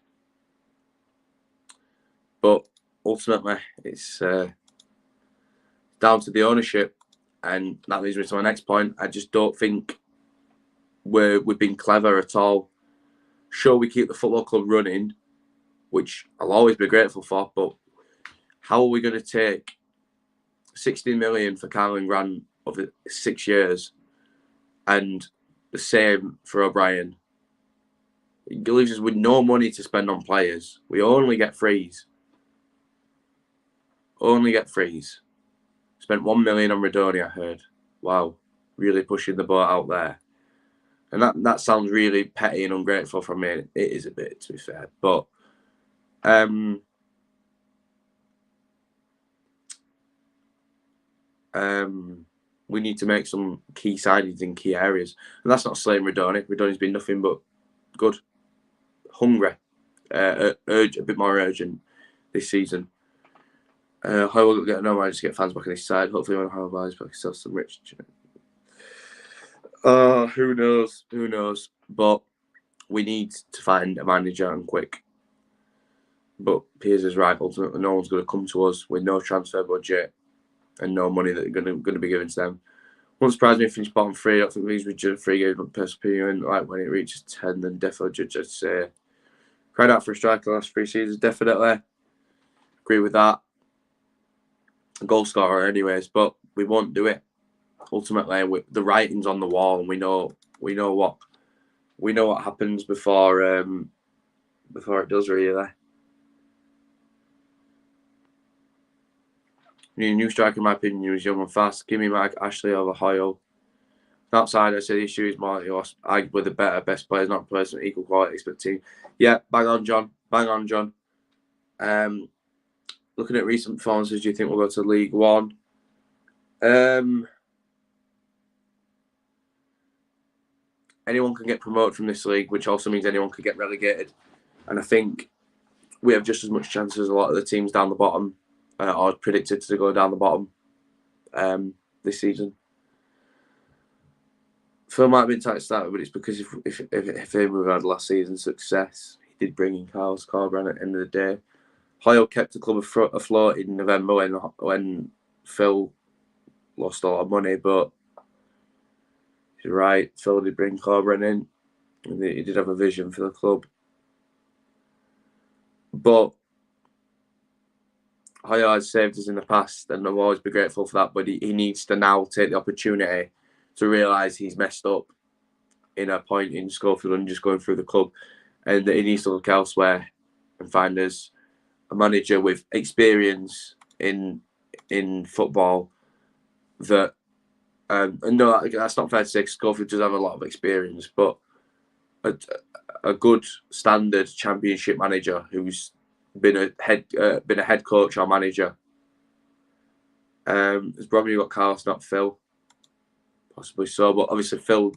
Speaker 1: but ultimately it's down to the ownership, and that leads me to my next point. I just don't think we've been clever at all. Sure, we keep the football club running, which I'll always be grateful for, but how are we going to take 16 million for Cameron Grant over 6 years and the same for O'Brien? It leaves us with no money to spend on players. We only get frees. Spent 1 million on Radoni, I heard. Wow, really pushing the boat out there. And that sounds really petty and ungrateful from me. It is a bit, to be fair. But we need to make some key signings in key areas. And that's not slaying Radoni. Radoni's been nothing but good. Hungry. A bit more urgent this season. How will get no managed to get fans back on this side? Hopefully when Harold buys back sell some rich. Who knows? But we need to find a manager and quick. But Piers is right. Ultimately, no one's going to come to us with no transfer budget and no money that are going to be given to them. Won't surprise me if he's bottom 3. I don't think these were just 3 games on PSP, and like when it reaches 10, then definitely just say cried out for a striker the last 3 seasons. Definitely agree with that. A goal scorer, anyways, but we won't do it. Ultimately, the writing's on the wall, and we know what happens before it does really. New striker, in my opinion, was young and fast. Give me Mike Ashley over Hoyle. Outside, I say the issue is more arguably the best players, not players of equal quality, but team. Yeah, bang on, John. Bang on, John. Looking at recent performances, do you think we'll go to League One? Anyone can get promoted from this league, which also means anyone can get relegated. And I think we have just as much chance as a lot of the teams down the bottom, or predicted to go down the bottom this season. Phil might have been tight to start, but it's because if him had last season's success, he did bring in Carlos Corbran at the end of the day. Hoyle kept the club afloat in November when Phil lost a lot of money, but you're right, Phil did bring Corbran in, and he did have a vision for the club. But Hoyle has saved us in the past, and I'll always be grateful for that, but he needs to now take the opportunity to realise he's messed up in a point in Schofield and just going through the club, and that he needs to look elsewhere and find us a manager with experience in football that no, that's not fair to say. Schofield does have a lot of experience, but a good standard Championship manager who's been a head coach or manager. Has probably got Carlos, not Phil, possibly so, but obviously Phil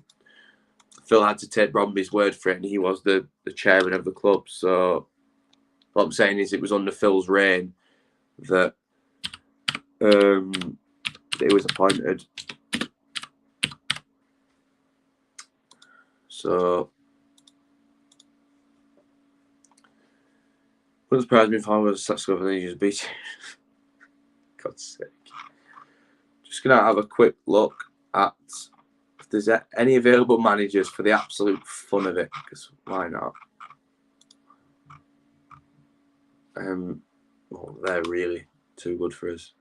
Speaker 1: had to take Bromby's word for it, and he was the chairman of the club. So what I'm saying is, it was under Phil's reign that he was appointed. So wouldn't surprise me if I was such a just beat. God's sake. Just gonna have a quick look at if there's any available managers for the absolute fun of it, because why not? Well, they're really too good for us.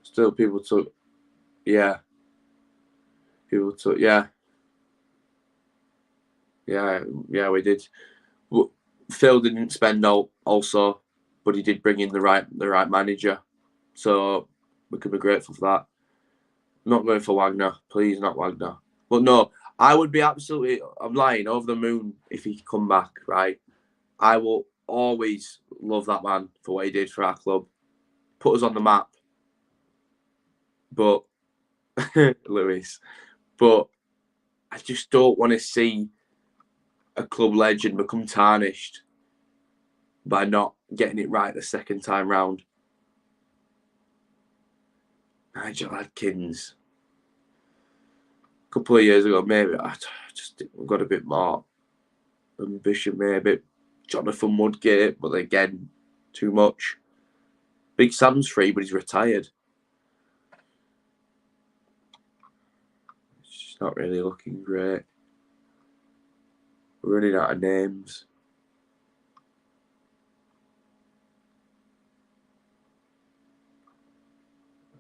Speaker 1: Still, people took, yeah. People took, yeah. Yeah, we did. Phil didn't spend also, but he did bring in the right manager, so we could be grateful for that. I'm not going for Wagner, please, not Wagner. But no, I would be absolutely, I'm lying, over the moon if he could come back, right? I will always love that man for what he did for our club, put us on the map. But Lewis, but I just don't want to see a club legend become tarnished by not getting it right the second time round. Nigel Adkins. A couple of years ago, maybe I just got a bit more ambition, maybe. Jonathan Woodgate, but again, too much. Big Sam's free, but he's retired. It's just not really looking great. We're running out of names.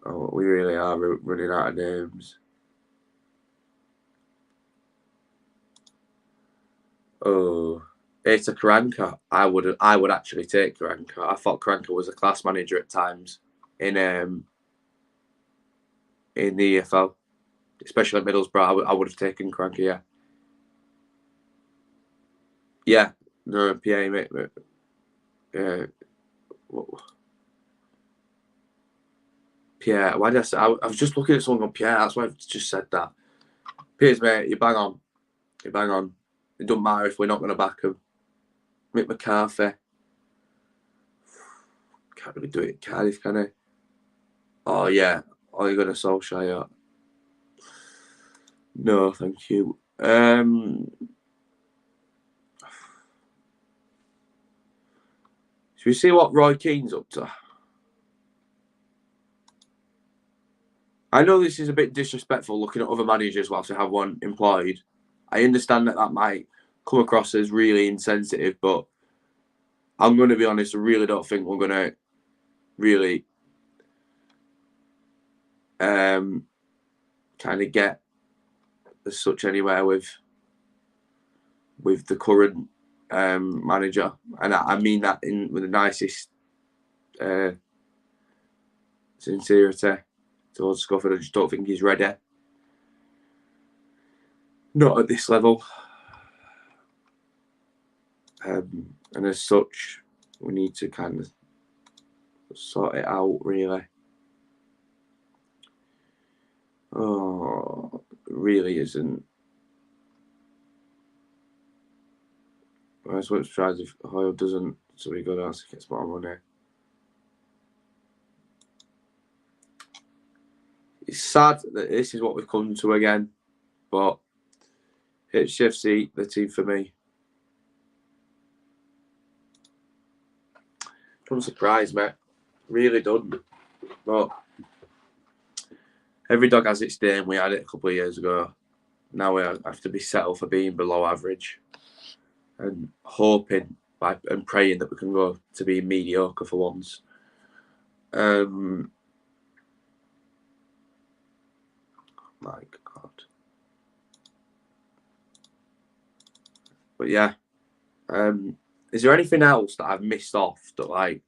Speaker 1: Oh, we really are running out of names. Oh, it's a Karanka. I would actually take Karanka. I thought Karanka was a class manager at times in the EFL, especially at Middlesbrough. I would have taken Karanka. Yeah. Yeah. No, PA mate. Pierre, why did I say? I was just looking at someone called Pierre. That's why I've just said that. Piers, mate, you bang on. You bang on. It doesn't matter if we're not going to back him. Mick McCarthy. can't really do it at Cardiff, can I? Oh, yeah. Are you going to Solskjaer? No, thank you. Should we see what Roy Keane's up to? I know this is a bit disrespectful looking at other managers whilst we have one employed. I understand that might come across as really insensitive, but I'm going to be honest, I really don't think we're going to really kind of get as such anywhere with the current manager. And I mean that with the nicest sincerity towards Scufford. I just don't think he's ready. Not at this level. And as such, we need to kind of sort it out, really. Oh, it really isn't. I suppose tries if Hoyle doesn't, so we go down to get more money. It's sad that this is what we've come to again, but HFC, the team for me. I'm surprised, mate. Really done. But every dog has its day, and we had it a couple of years ago. Now we have to be settled for being below average and hoping and praying that we can go to be mediocre for once. My God. But yeah. Is there anything else that I've missed off that I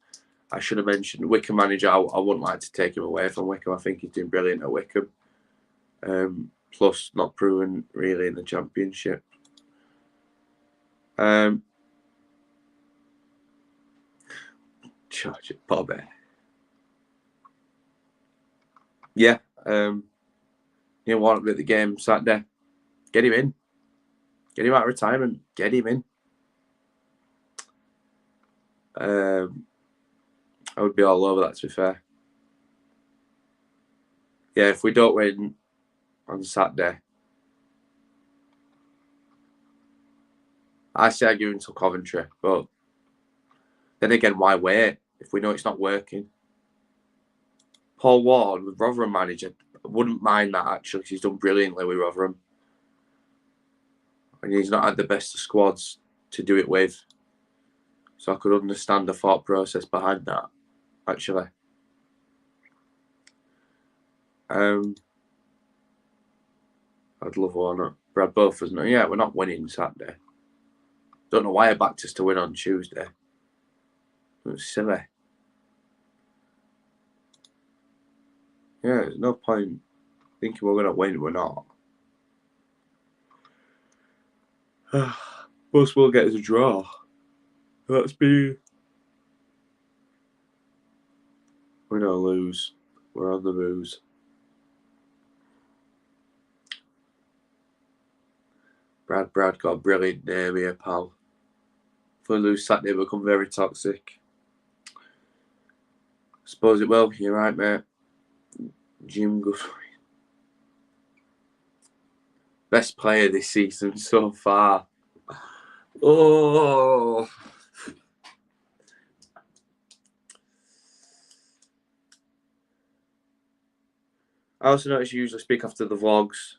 Speaker 1: should have mentioned? Wickham manager, I wouldn't like to take him away from Wickham. I think he's doing brilliant at Wickham. Plus, not proven really in the Championship. Charge it, Bobby. Yeah. You want to be at the game Saturday? Get him in. Get him out of retirement. Get him in. I would be all over that, to be fair. Yeah, if we don't win on Saturday, I say I give him to Coventry. But then again, why wait if we know it's not working? Paul Ward, with Rotherham manager, I wouldn't mind that actually, because he's done brilliantly with Rotherham. And he's not had the best of squads to do it with. So I could understand the thought process behind that, actually. I'd love one. Brad both us. Yeah, we're not winning Saturday. Don't know why I backed us to win on Tuesday. It was silly. Yeah, there's no point thinking we're going to win. We're not. Most will get us a draw. Let's be. Win or lose. We're on the booze. Brad got a brilliant name here, pal. If we lose Saturday, we'll become very toxic. Suppose it will. You're right, mate. Jim Guthrie. Best player this season so far. Oh. I also notice you usually speak after the vlogs.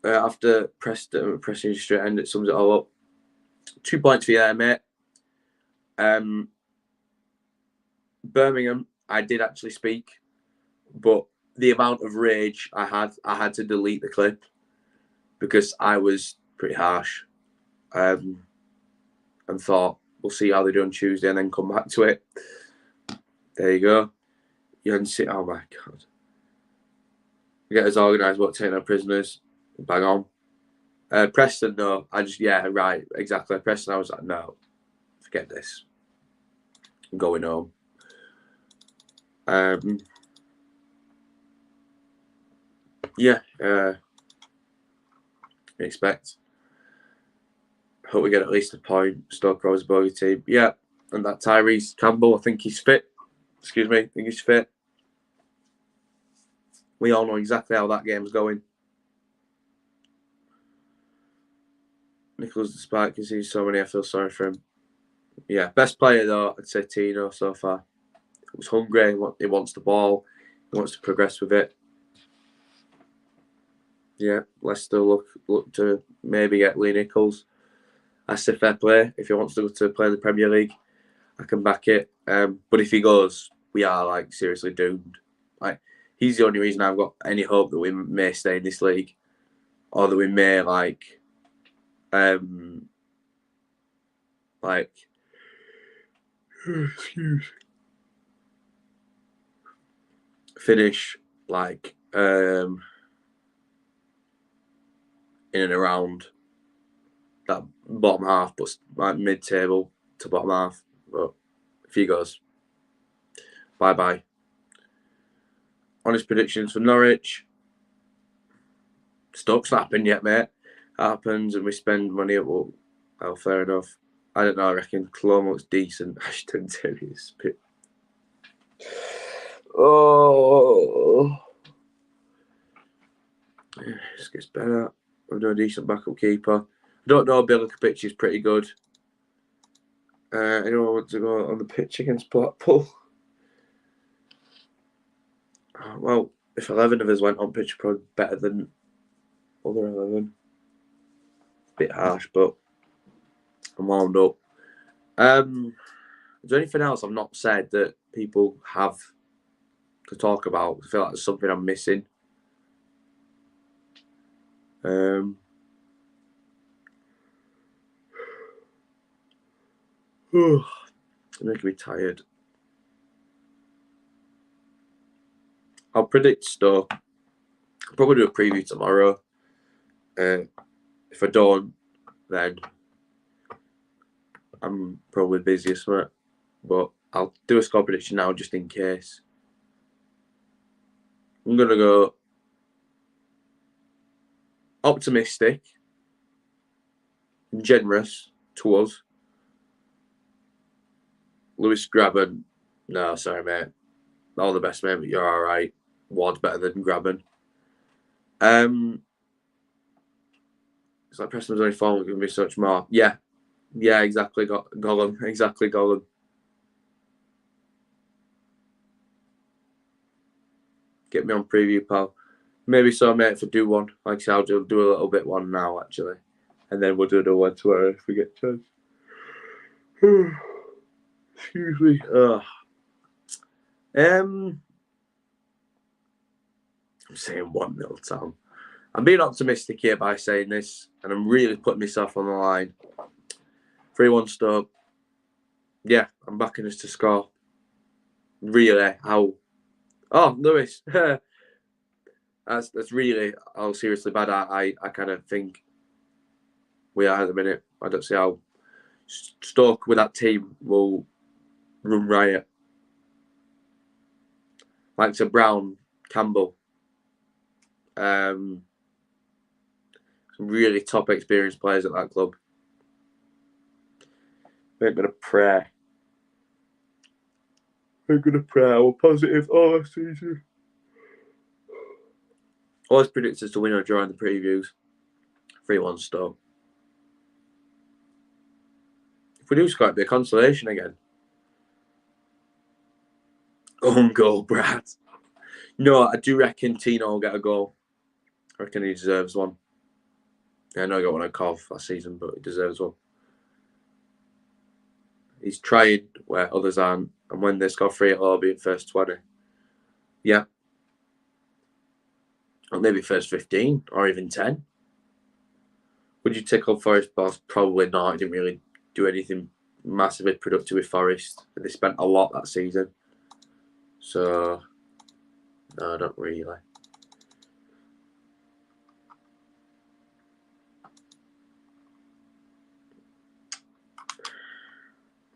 Speaker 1: After pressing straight end, it sums it all up. 2 points for you there, mate. Birmingham, I did actually speak, but the amount of rage I had to delete the clip because I was pretty harsh, and thought we'll see how they do on Tuesday and then come back to it. There you go. Oh my God. Get us organised, what, taking our prisoners. Bang on. Preston, no. Right, exactly. Preston, I was like, no, forget this. I'm going home. Expect. Hope we get at least a point. Stoke Rose bogey team. Yeah, And that Tyrese Campbell, I think he's fit. Excuse me, I think he's fit. We all know exactly how that game's going. Nicholas Despite can see so many, I feel sorry for him. Yeah, best player though, I'd say Tino so far. He was hungry, he wants the ball, he wants to progress with it. Yeah, Leicester look to maybe get Lee Nichols. That's a fair play. If he wants to go to play in the Premier League, I can back it. But if he goes, we are like seriously doomed. Like, he's the only reason I've got any hope that we may stay in this league, or that we may finish like in and around that bottom half, but like mid-table to bottom half. But if he goes, bye-bye. Honest predictions for Norwich. Stoke's not happened yet, mate. Happens and we spend money at well, fair enough. I don't know, I reckon Cologne looks decent. Ashton Terriers. Oh. Yeah, this gets better. I've done a decent backup keeper. I don't know, Bilikovic is pretty good. Anyone want to go on the pitch against Blackpool? Well, if 11 of us went on pitch, probably better than other 11. Bit harsh, but I'm wound up. Is there anything else I've not said that people have to talk about? I feel like there's something I'm missing. It's making me tired. I'll predict Stoke. I'll probably do a preview tomorrow. If I don't, then I'm probably busy or something. But I'll do a score prediction now just in case. I'm going to go optimistic and generous to us. Lewis Graben. No, sorry, mate. All the best, mate, but you're all right. Ward's better than Graben. It's like Preston's only form will give me so much more. Yeah, exactly. Gollum. Exactly, Gollum. Get me on preview, pal. Maybe so, mate, if I do one. Like I said, I'll do a little bit one now, actually. And then we'll do the one tomorrow if we get a chance. Excuse me. I'm saying 1-0 Tom. I'm being optimistic here by saying this, and I'm really putting myself on the line. 3-1 Stoke. Yeah, I'm backing us to score. Really, how? Oh, Lewis. That's really how seriously bad I kind of think we are at the minute. I don't see how Stoke with that team will run riot. Like to Brown, Campbell. Some really top experienced players at that club. We're going to pray. We're going to pray our positive all season. Always predicted to win or draw in the previews. 3-1 Stoke. If we do score, it'd be a consolation again. Own goal, Brad. No, I do reckon Tino will get a goal. I reckon he deserves one. Yeah, I know I got one at Cov last season, but he deserves one. He's trying where others aren't. And when they score 3, it'll all be in first 20. Yeah. Or maybe first 15 or even 10. Would you take up Forest Boss? Probably not. He didn't really do anything massively productive with Forest. They spent a lot that season. So, no, not really.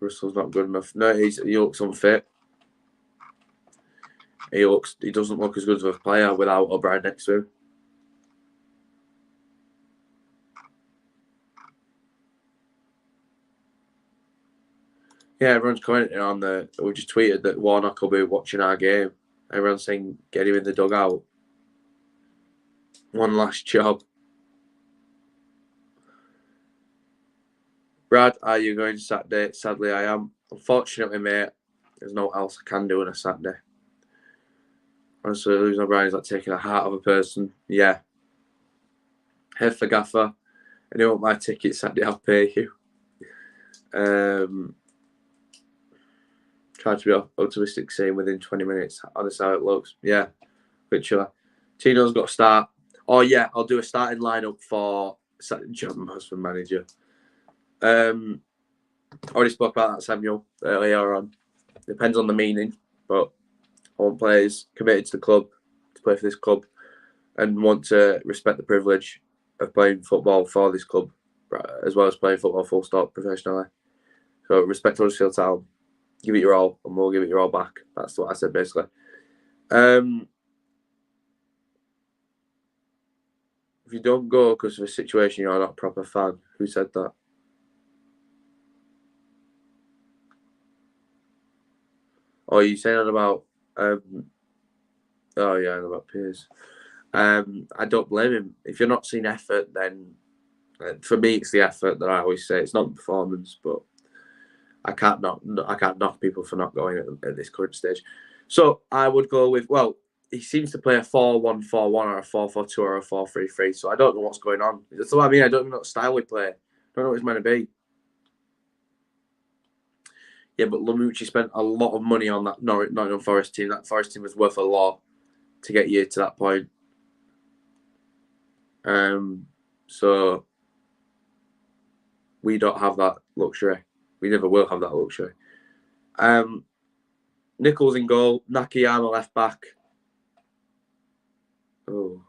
Speaker 1: Russell's not good enough. No, he looks unfit. He doesn't look as good as a player without O'Brien next to him. Yeah, everyone's commenting on we just tweeted that Warnock will be watching our game. Everyone's saying, get him in the dugout. One last job. Brad, are you going Saturday? Sadly, I am. Unfortunately, mate, there's no else I can do on a Saturday. Honestly, losing O'Brien is like taking the heart of a person. Yeah. Head for Gaffer. And you want my ticket Saturday, I'll pay you. Try to be optimistic, saying within 20 minutes. Honestly, how it looks. Yeah, literally. Tino's got to start. Oh, yeah, I'll do a starting lineup for John Moss for manager. Already spoke about that, Samuel, earlier on. Depends on the meaning, but I want players committed to the club, to play for this club, and want to respect the privilege of playing football for this club, as well as playing football full stop professionally. So respect Huddersfield Town, give it your all, and we'll give it your all back. That's what I said, basically. If you don't go because of a situation, you're not a proper fan. Who said that? Oh, you saying that about... oh, yeah, about Piers. I don't blame him. If you're not seeing effort, then for me, it's the effort that I always say. It's not the performance, but I can't knock people for not going at this current stage. So I would go with, well, he seems to play a 4-1-4-1 or a 4-4-2 or a 4-3-3. So I don't know what's going on. That's what I mean. I don't know what style we play. I don't know what it's meant to be. Yeah, but Lamucci spent a lot of money on that Nottingham Forest team. That Forest team was worth a lot to get you to that point. So we don't have that luxury. We never will have that luxury. Nichols in goal. Nakayama left back. Oh,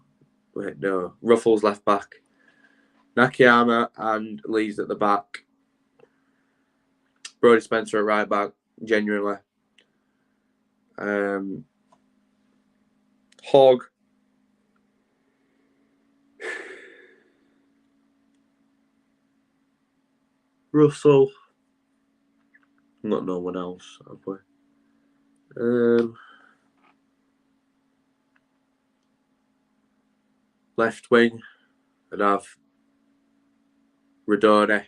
Speaker 1: wait, no. Ruffles left back. Nakayama and Lees at the back. Brody Spencer at right back. Genuinely. Hogg. Russell. Not no one else, have we? Left wing, I'd have Radone.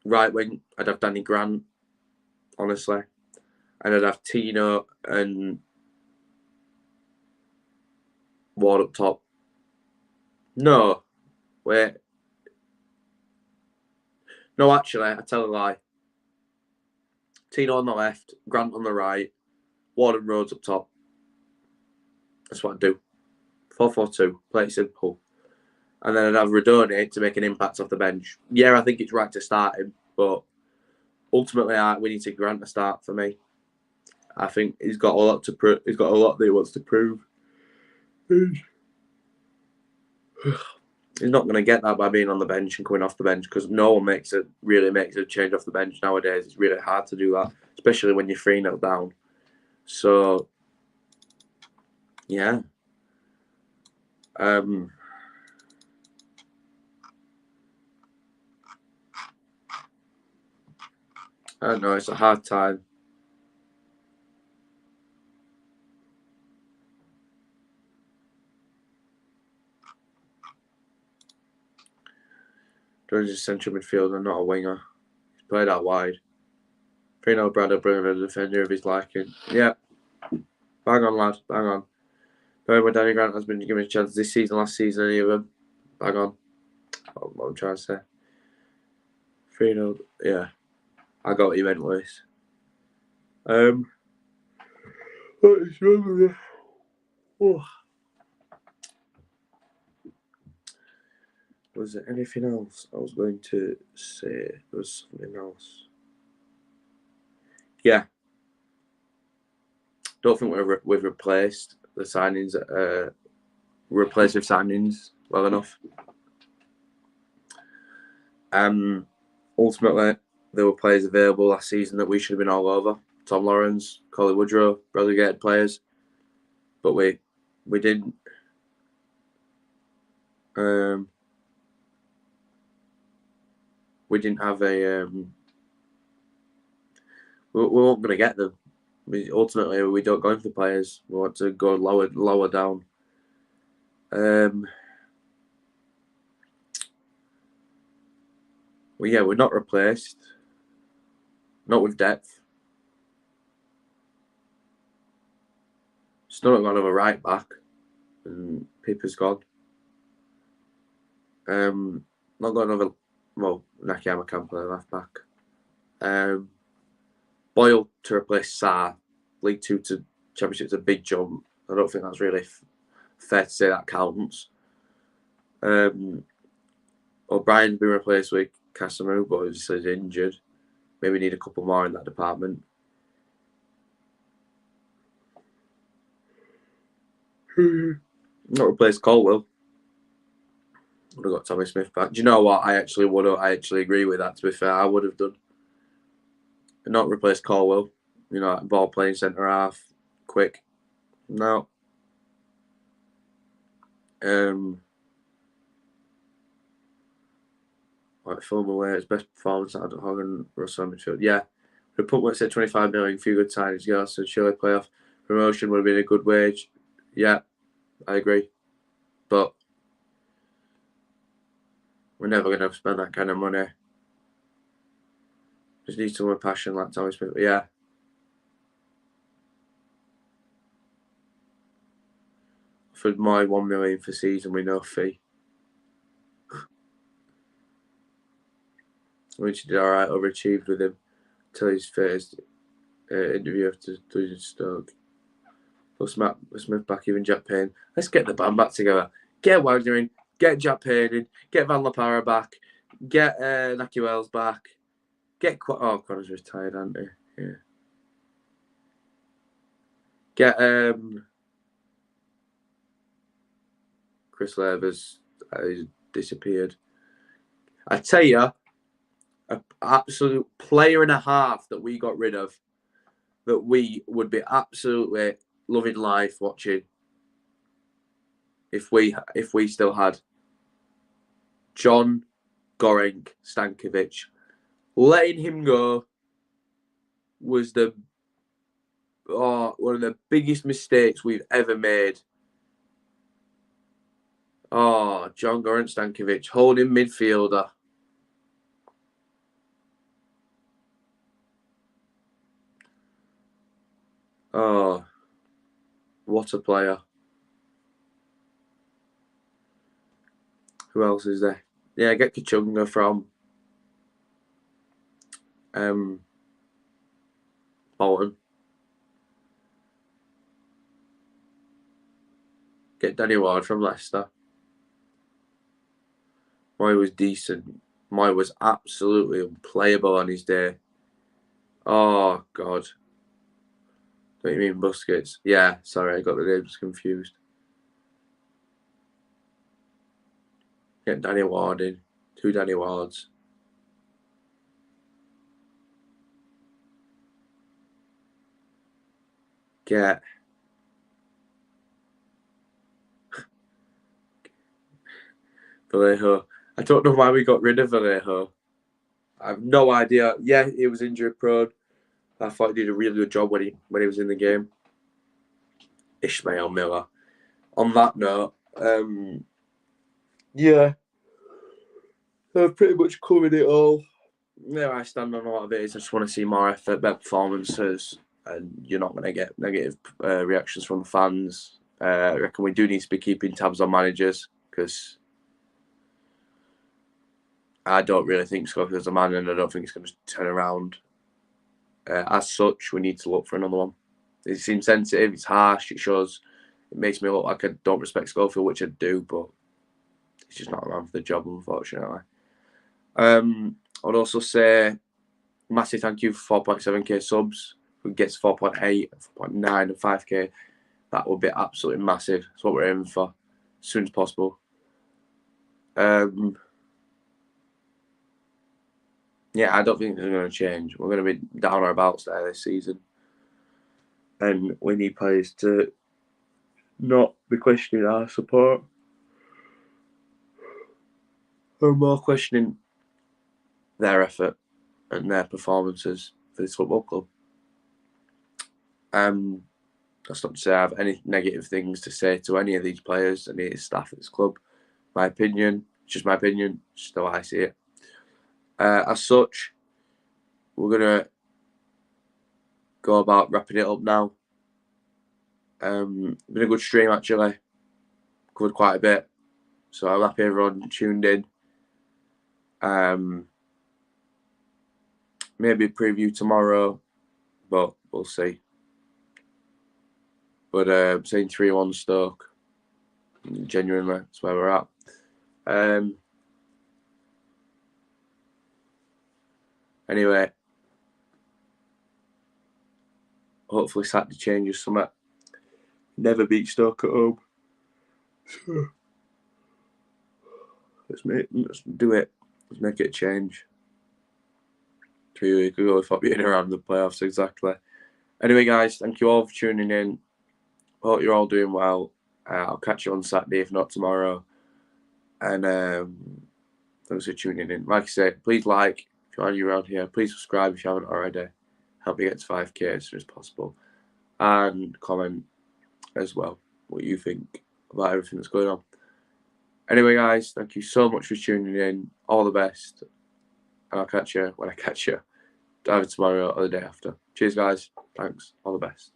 Speaker 1: Right wing, I'd have Danny Grant, honestly. And I'd have Tino and Ward up top. No, wait. No, actually, I tell a lie. Tino on the left, Grant on the right, Ward and Rhodes up top. That's what I'd do. 4-4-2, play it simple. And then I'd have Radone to make an impact off the bench. Yeah, I think it's right to start him, but ultimately, we need to Grant a start for me. I think he's got a lot to prove. He's got a lot that he wants to prove. He's not going to get that by being on the bench and coming off the bench, because no one really makes a change off the bench nowadays. It's really hard to do that, especially when you're 3-0 down. So, yeah. I don't know. It's a hard time. Jones is central midfielder, not a winger. He's played out wide. 3-0 Brad bringing a defender of his liking. Yeah. Bang on, lad. Bang on. When Danny Grant has been given a chance this season, last season, any of them. Bang on. What I'm trying to say. 3-0. Yeah. I got what you meant, Lewis. What is wrong with it? Oh. Was there anything else I was going to say? There was something else. Yeah. Don't think we've replaced the signings. Replaced with signings well enough. Ultimately, there were players available last season that we should have been all over. Tom Lawrence, Colin Woodrow, relegated players, but we didn't. We didn't have a we weren't going to get them. Ultimately, we don't go in for players. We want to go lower down. Well, yeah, we're not replaced. Not with depth. Still not got another right back. And Pippa's gone. Not got another. Well, Nakayama can play left back. Boyle to replace Sarr. League 2 to Championship is a big jump. I don't think that's really fair to say that counts. O'Brien's been replaced with Casemiro, but he's injured. Maybe need a couple more in that department. Not replaced Colwell. Would have got Tommy Smith back. Do you know what? I actually agree with that. To be fair, I would have done. Not replaced Colwell. You know, ball playing centre half, quick. No. Like Fulham away, his best performance out of Hogan, Russell midfield. Yeah, we put what's at 25 million, few good signings, yeah, so surely playoff promotion would have been a good wage. Yeah, I agree, but we're never going to spend that kind of money. Just need some more passion like Tommy Smith. Yeah. For my 1 million for season with no fee. Which did alright, overachieved with him till his first interview after losing Stoke. Plus Smith back, even Jack Payne. Let's get the band back together. Get Wagner in, get Jack Payne in, get Van La Parra back, get Naki Wells back, get Connor's retired, aren't he? Yeah. Get Chris Levers, he's disappeared. I tell you, an absolute player and a half that we got rid of, that we would be absolutely loving life watching if we still had John Gorenk Stankovic. Letting him go was one of the biggest mistakes we've ever made. Oh, John Gorenk Stankovic, holding midfielder. Oh, what a player. Who else is there? Yeah, get Kachunga from Bolton. Get Danny Ward from Leicester. Moy was decent. Moy was absolutely unplayable on his day. Oh, God. Don't you mean Busquets? Yeah, sorry, I got the names confused. Get Danny Ward in. 2 Danny Wards. Get Vallejo. I don't know why we got rid of Vallejo. I have no idea. Yeah, he was injury prone. I thought he did a really good job when he was in the game. Ishmael Miller. On that note, yeah, I've pretty much covered it all. There I stand on a lot of it is I just want to see more effort, better performances, and you're not going to get negative reactions from the fans. I reckon we do need to be keeping tabs on managers because I don't really think Schofield's a man, and I don't think it's going to turn around. As such, we need to look for another one. It's insensitive, it's harsh, it makes me look like I don't respect Schofield, which I do, but he's just not around for the job, unfortunately. I'd also say massive thank you for 4.7k subs. Who gets 4.8, 4.9 and 5k, that would be absolutely massive. That's what we're aiming for as soon as possible. Yeah, I don't think it's going to change. We're going to be down or abouts there this season. And we need players to not be questioning our support. Or more questioning their effort and their performances for this football club. That's not to say I have any negative things to say to any of these players, any of the staff at this club. My opinion, just my opinion, just how I see it. As such, we're going to go about wrapping it up now. Been a good stream, actually. Covered quite a bit. So I'm happy everyone tuned in. Maybe a preview tomorrow, but we'll see. But saying 3-1 Stoke. Genuinely, that's where we're at. Anyway, hopefully Saturday changes something. Never beat Stoke at home. So let's do it. Let's make it a change. 3 weeks ago, we thought being around the playoffs, exactly. Anyway, guys, thank you all for tuning in. Hope you're all doing well. I'll catch you on Saturday, if not tomorrow. And thanks for tuning in. Like I said, please like if you're around here. Please subscribe if you haven't already. Help me get to 5K as soon as possible. And comment as well what you think about everything that's going on. Anyway, guys, thank you so much for tuning in. All the best. And I'll catch you when I catch you. Either tomorrow or the day after. Cheers, guys. Thanks. All the best.